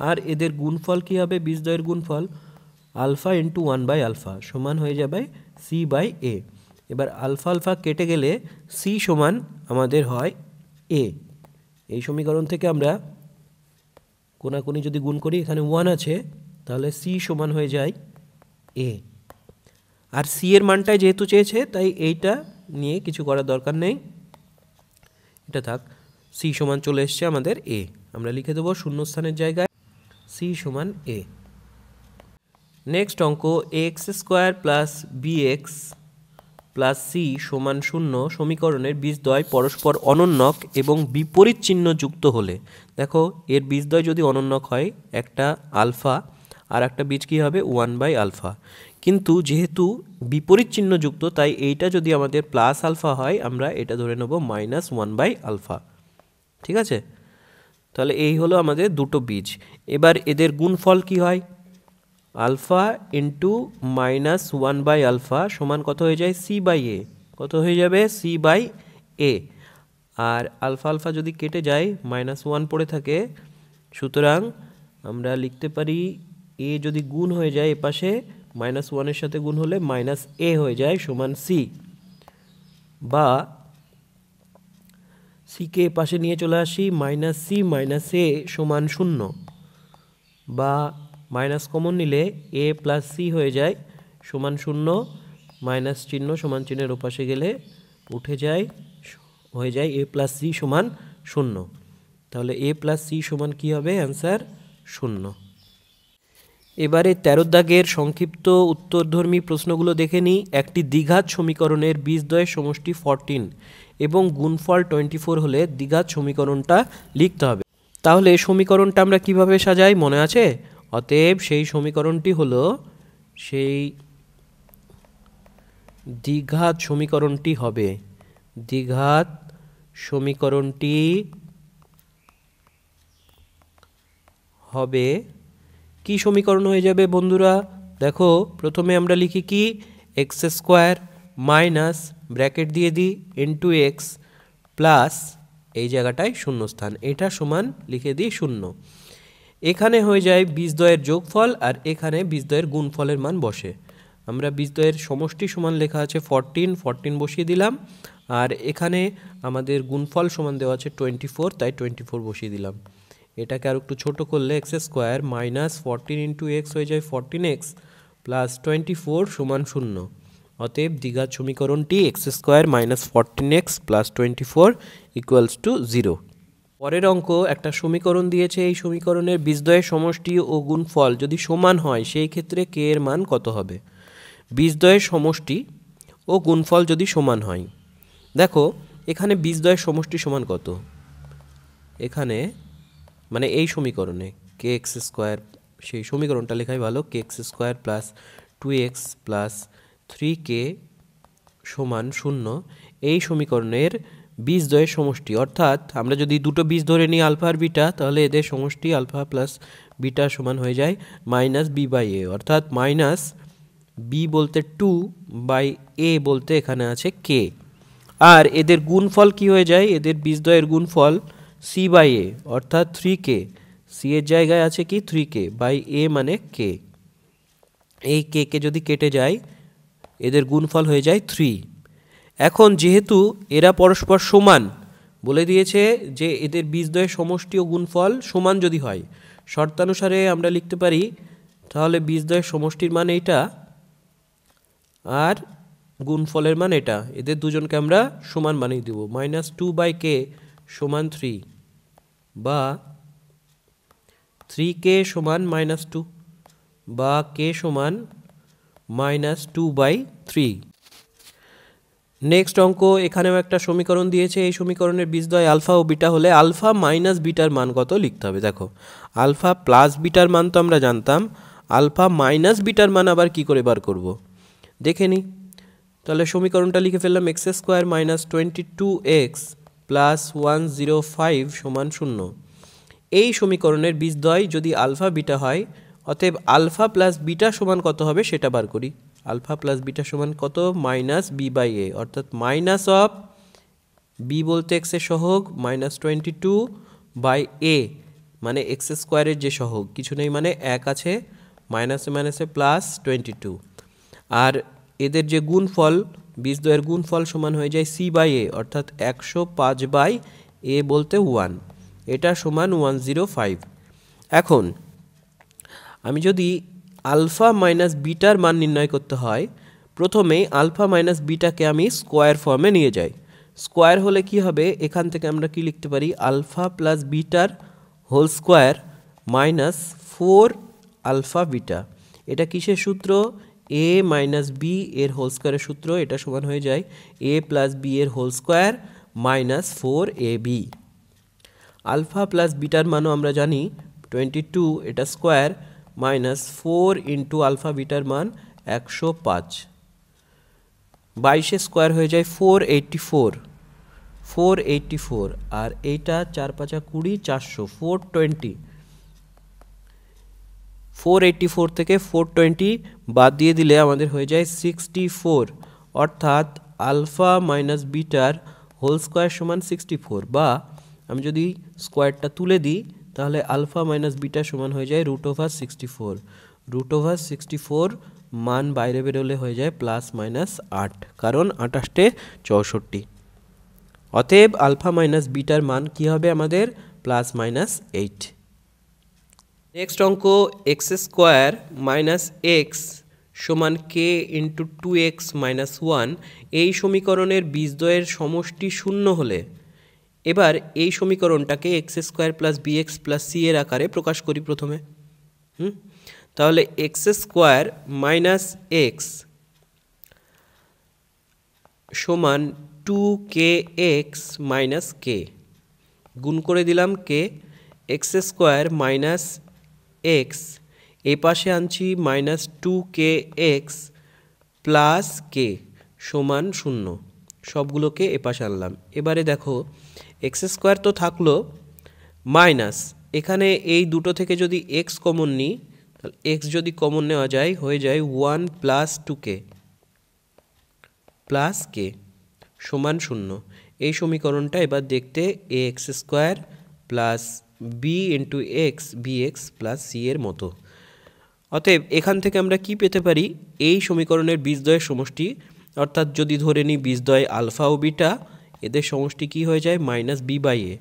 Speaker 1: আর এদের গুণফল কি হবে, বীজদ্বয়ের গুণফল আলফা ইন্টু 1/α সমান হয়ে যাবে c/a। এবার আলফা আলফা কেটে গেলে সি সমান আমাদের হয় a। এই সমীকরণ থেকে আমরা কোনাকুনি যদি গুণ করি, এখানে 1 আছে, তাহলে সি সমান হয়ে যায় a। আর সি এর মানটাই যেহেতু চেয়েছে তাই এইটা নিয়ে কিছু করার দরকার নেই, এটা থাক, সি সমান চলে এসছে আমাদের a, আমরা লিখে দেবো শূন্যস্থানের জায়গায় সি সমান a। নেক্সট অঙ্ক, X square plus bx plus C সমান 0 সমীকরণের বীজদ্বয় পরস্পর অনন্যক এবং বিপরীত চিহ্ন যুক্ত হলে, দেখো এর বীজদ্বয় যদি অনন্যক হয়, একটা আলফা আর একটা বীজ কী হবে 1/α, কিন্তু যেহেতু বিপরীত চিহ্ন যুক্ত তাই এইটা যদি আমাদের প্লাস আলফা হয় আমরা এটা ধরে নেব -1/α। ঠিক আছে, তাহলে এই হলো আমাদের দুটো বীজ। এবার এদের গুণফল কি হয়, আলফা ইন্টু -1/α সমান কত হয়ে যায় c/a, কত হয়ে যাবে c/a, আর আলফা আলফা যদি কেটে যায় -1 পড়ে থাকে, সুতরাং আমরা লিখতে পারি a যদি গুণ হয়ে যায় এপাশে -1 সাথে গুণ হলে -a হয়ে যায় সমান c, বা সিকে পাশে নিয়ে চলে আসি -c -a সমান 0, বা মাইনাস কমন নিলে a প্লাস c হয়ে যায় সমান 0, মাইনাস চিহ্ন সমান চিহ্নের ওপাশে গেলে উঠে যায়, হয়ে যায় a প্লাস c সমান 0। তাহলে a প্লাস c সমান কী হবে, অ্যান্সার 0। এবারে 13 দাগের সংক্ষিপ্ত উত্তরধর্মী প্রশ্নগুলো দেখে নিই। একটি দ্বিঘাত সমীকরণের বীজদ্বয়ের সমষ্টি 14 এবং গুণফল 24 হলে দ্বিঘাত সমীকরণটা লিখতে হবে। তাহলে সমীকরণটা আমরা কিভাবে সাজাই মনে আছে? অতএব সেই সমীকরণটি হলো, সেই দ্বিঘাত সমীকরণটি হবে, দ্বিঘাত সমীকরণটি হবে কি সমীকরণ হয়ে যাবে বন্ধুরা? দেখো প্রথমে আমরা লিখি কি, x² মাইনাস ব্র্যাকেট দিয়ে দিই ইন্টু এক্স প্লাস এই জায়গাটায় শূন্যস্থান, এটা সমান লিখে দিই 0। এখানে হয়ে যায় বীজদ্বয়ের যোগফল আর এখানে বীজদ্বয়ের গুণফলের মান বসে। আমরা বীজদ্বয়ের সমষ্টি সমান লেখা আছে 14 বসিয়ে দিলাম, আর এখানে আমাদের গুণফল সমান দেওয়া আছে 24, তাই 24 বসিয়ে দিলাম। এটাকে আর একটু ছোটো করলে x² মাইনাস 14 ইন্টু এক্স হয়ে যায় 14x প্লাস 24 সমান 0। অতএব দ্বিঘাত সমীকরণটি x² minus 14x plus 24 equals to 0। পরের অঙ্ক একটা সমীকরণ দিয়েছে, এই সমীকরণের বীজদ্বয়ের সমষ্টি ও গুণফল যদি সমান হয় সেই ক্ষেত্রে k এর মান কত হবে? বীজদ্বয়ের সমষ্টি ও গুণফল যদি সমান হয়, দেখো এখানে বীজদ্বয়ের সমষ্টি সমান কত, এখানে মানে এই সমীকরণে kx², সেই সমীকরণটা লেখাই ভালো, kx² plus 2x plus 3k সমান 0, এই সমীকরণের বীজদ্বয়ের সমষ্টি, অর্থাৎ আমরা যদি দুটো বীজ ধরে নিই আলফা আর বিটা, তাহলে এদের সমষ্টি আলফা প্লাস বিটা সমান হয়ে যায় -b/a, অর্থাৎ -b বলতে 2/a বলতে এখানে আছে k, আর এদের গুণফল কি হয়ে যায়, এদের বীজদ্বয়ের গুণফল c/a অর্থাৎ 3k, c এর জায়গায় আছে কি 3k বাই a মানে k, এই k কে যদি কেটে যায় এদের গুণফল হয়ে যায় 3। এখন যেহেতু এরা পরস্পর সমান বলে দিয়েছে যে এদের বীজদ্বয়ের সমষ্টি ও গুণফল সমান যদি হয়, শর্তানুসারে আমরা লিখতে পারি তাহলে বীজদ্বয়ের সমষ্টির মান এইটা আর গুণফলের মান এটা, এদের দুজনকে আমরা সমান বানিয়ে দেব, -2/k সমান 3, বা 3k সমান -2, বা k সমান -2/3। নেক্সট অঙ্ক, এখানেও একটা সমীকরণ দিয়েছে, এই সমীকরণের বীজদ্বয় আলফা ও বিটা হলে আলফা মাইনাস বিটার মান কত লিখতে হবে। দেখো আলফা প্লাস বিটার মান তো আমরা জানতাম, আলফা মাইনাস বিটার মান আবার কি করে বার করব দেখে নিই। তাহলে সমীকরণটা লিখে ফেললাম, x² মাইনাস 22x প্লাস 105 সমান 0। এই সমীকরণের বীজদ্বয় যদি আলফা বিটা হয়, অতএব আলফা প্লাস বিটা সমান কত হবে সেটা বার করি। আলফা প্লাস বিটা সমান কত, -b/a, অর্থাৎ মাইনাস অফ বি বলতে x এর সহগ -22/a মানে x² যে সহগ, কিছু নেই মানে 1 আছে, মাইনাসে মাইনাসে প্লাস 22, আর এদের যে গুণফল বীজদ্বয়ের গুণফল সমান হয়ে যায় c/a অর্থাৎ 105/a বলতে 1, এটা সমান 105। এখন আমি যদি আলফা মাইনাস বিটার মান নির্ণয় করতে হয়, প্রথমে আলফা মাইনাস বিটাকে আমি স্কোয়ার ফর্মে নিয়ে যাই। স্কোয়ার হলে কি হবে, এখান থেকে আমরা কি লিখতে পারি, আলফা প্লাস বিটার হোল স্কোয়ার -4 আলফা বিটা। এটা কিসের সূত্র, এ মাইনাস বি এর হোল স্কোয়ারের সূত্র, এটা সমান হয়ে যায় এ প্লাস বি এর whole square minus 4ab। Alpha plus বিটার মানও আমরা জানি 22, এটা স্কোয়ার মাইনাস 4 ইন্টু আলফা বিটার মান 105, 22 স্কোয়ার হয়ে যায় 484, আর এইটা 4 5 20, 400, 484 থেকে 420 বাদ দিয়ে দিলে আমাদের হয়ে যায় 64, অর্থাৎ আলফা মাইনাস বিটার হোল স্কোয়ার সমান 64, বা আমি যদি স্কোয়ারটা তুলে দিই তাহলে আলফা মাইনাস বিটা সমান হয়ে যায় √64। √64 মান বাইরে বেরোলে হয়ে যায় প্লাস মাইনাস 8, কারণ 28 64। অতএব আলফা মাইনাস বিটার মান কি হবে আমাদের প্লাস মাইনাস 8। নেক্সট অঙ্ক এক্স স্কোয়ার মাইনাস এক্স সমান কে ইন্টু 2x মাইনাস 1, এই সমীকরণের বীজদ্বয়ের সমষ্টি শূন্য হলে এবার এই সমীকরণটাকে x square plus bx plus c এর আকারে প্রকাশ করি প্রথমে। তাহলে এক্স স্কোয়ার মাইনাস এক্স সমান 2kx মাইনাস কে, গুণ করে দিলাম কে, এক্স স্কোয়ার মাইনাস এক্স এই পাশে আনছি মাইনাস 2kx প্লাস কে সমান 0, সবগুলোকে এ পাশে আনলাম। এবারে দেখো এক্স স্কোয়ার তো থাকলো, মাইনাস এখানে এই দুটো থেকে যদি এক্স কমন নিই, তাহলে এক্স যদি কমন নেওয়া যায় হয়ে যায় 1 প্লাস 2k প্লাস কে সমান 0। এই সমীকরণটা এবার দেখতে a x square plus b into x bx plus c এর মতো। অতএব এখান থেকে আমরা কি পেতে পারি, এই সমীকরণের বীজদ্বয়ের সমষ্টি, অর্থাৎ যদি ধরে নিই বীজদ্বয় আলফা ও বিটা, এদের সমষ্টি কি হয়ে যায় মাইনাস বি বাই এ,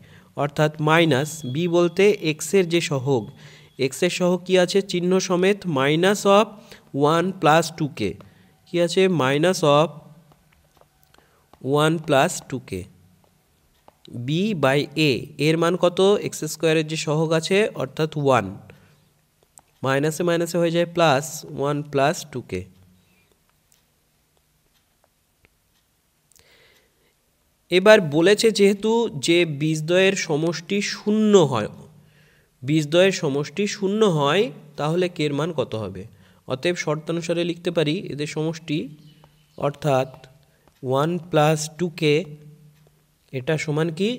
Speaker 1: অর্থাৎ মাইনাস বি বলতে এক্সের যে সহগ, এক্সের সহগ কি আছে চিহ্ন সমেত মাইনাস অফ 1 প্লাস 2k, কি আছে minus of 1 plus 2k, b by a এর মান কত, এক্স স্কোয়ারের যে সহগ আছে অর্থাৎ 1, মাইনাসে মাইনাসে হয়ে যায় প্লাস 1 প্লাস 2k। এবার বলেছে যেহেতু যে বীজদ্বয়ের সমষ্টি শূন্য হয়, বীজদ্বয়ের সমষ্টি শূন্য হয়, তাহলে কে এর মান কত হবে। অতএব শর্তানুসারে লিখতে পারি এদের সমষ্টি, অর্থাৎ 1 প্লাস 2k এটা সমান কি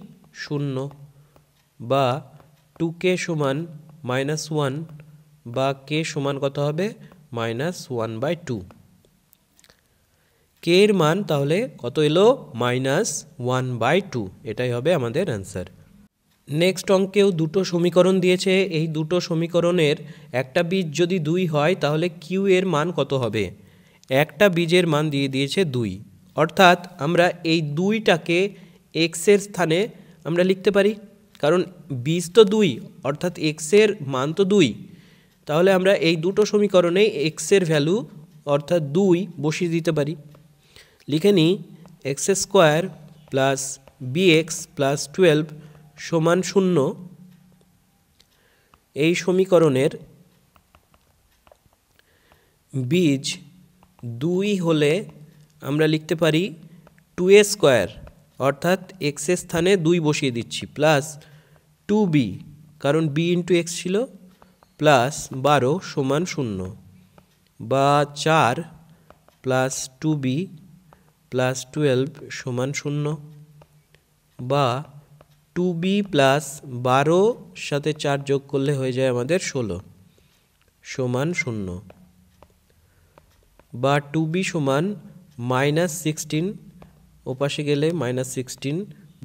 Speaker 1: 0, বা 2k সমান মাইনাস 1, বা কে সমান কত হবে মাইনাস 1/2। কে এর মান তাহলে কত এলো মাইনাস 1/2, এটাই হবে আমাদের অ্যান্সার। নেক্সট অঙ্কেও দুটো সমীকরণ দিয়েছে, এই দুটো সমীকরণের একটা বীজ যদি 2 হয় তাহলে কিউ এর মান কত হবে। একটা বীজের মান দিয়ে দিয়েছে 2, অর্থাৎ আমরা এই 2টাকে এক্সের স্থানে আমরা লিখতে পারি, কারণ বীজ তো 2 অর্থাৎ এক্সের মান তো 2, তাহলে আমরা এই দুটো সমীকরণে এক্সের ভ্যালু অর্থাৎ 2 বসিয়ে দিতে পারি। লিখে নিই x square plus bx plus 12 সমান 0। এই সমীকরণের বীজ 2 হলে আমরা লিখতে পারি 2a স্কোয়ার, অর্থাৎ এক্সের স্থানে 2 বসিয়ে দিচ্ছি, প্লাস 2b কারণ b ইন্টু এক্স ছিল, প্লাস 12 সমান 0, বা 4 প্লাস 2b প্লাস 12 সমান 0, বা 2b প্লাস 12 সাথে 4 যোগ করলে হয়ে যায় আমাদের 16 সমান 0, বা 2b সমান মাইনাস 16, ওপাশে গেলে মাইনাস 16,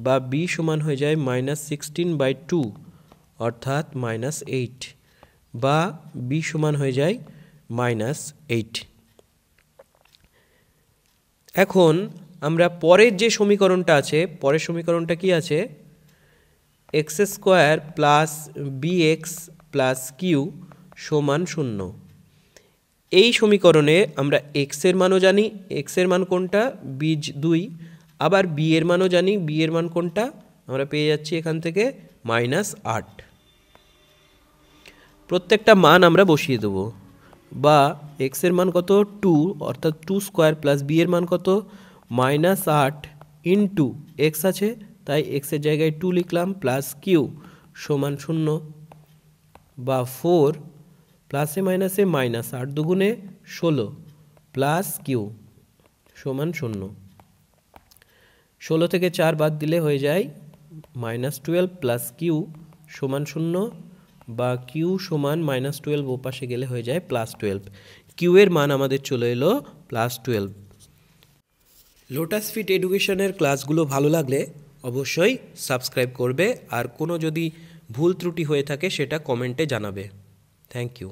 Speaker 1: বা b সমান হয়ে যায় মাইনাস 16/2 অর্থাৎ মাইনাস 8, বা b সমান হয়ে যায় মাইনাস 8। এখন আমরা পরের যে সমীকরণটা আছে, পরের সমীকরণটা কি আছে, X square plus bx plus Q সমান 0। এই সমীকরণে আমরা এক্স এর মানও জানি, এক্স এর মান কোনটা বীজ 2, আবার বি এর মানও জানি, বি এর মান কোনটা আমরা পেয়ে যাচ্ছি এখান থেকে মাইনাস 8। প্রত্যেকটা মান আমরা বসিয়ে দেবো, বা এক্সের মান কত 2 অর্থাৎ 2 স্কোয়ার প্লাস বি এর মান কত -8 ইন্টু এক্স আছে, তাই এক্সের জায়গায় 2 লিখলাম, প্লাস কিউ সমান 0, বা 4 প্লাসে মাইনাসে মাইনাস 8 দুগুণে 16 প্লাস কিউ সমান 0। 16 থেকে 4 বাদ দিলে হয়ে যায় -12 প্লাস কিউ সমান 0, বা কিউ সমান -12 ওপাশে গেলে হয়ে যায় +12। কিউ এর মান আমাদের চলে এলো +12। লোটাস ফিট এডুকেশনের ক্লাসগুলো ভালো লাগলে অবশ্যই সাবস্ক্রাইব করবে, আর কোনো যদি ভুল ত্রুটি হয়ে থাকে সেটা কমেন্টে জানাবে। Thank you.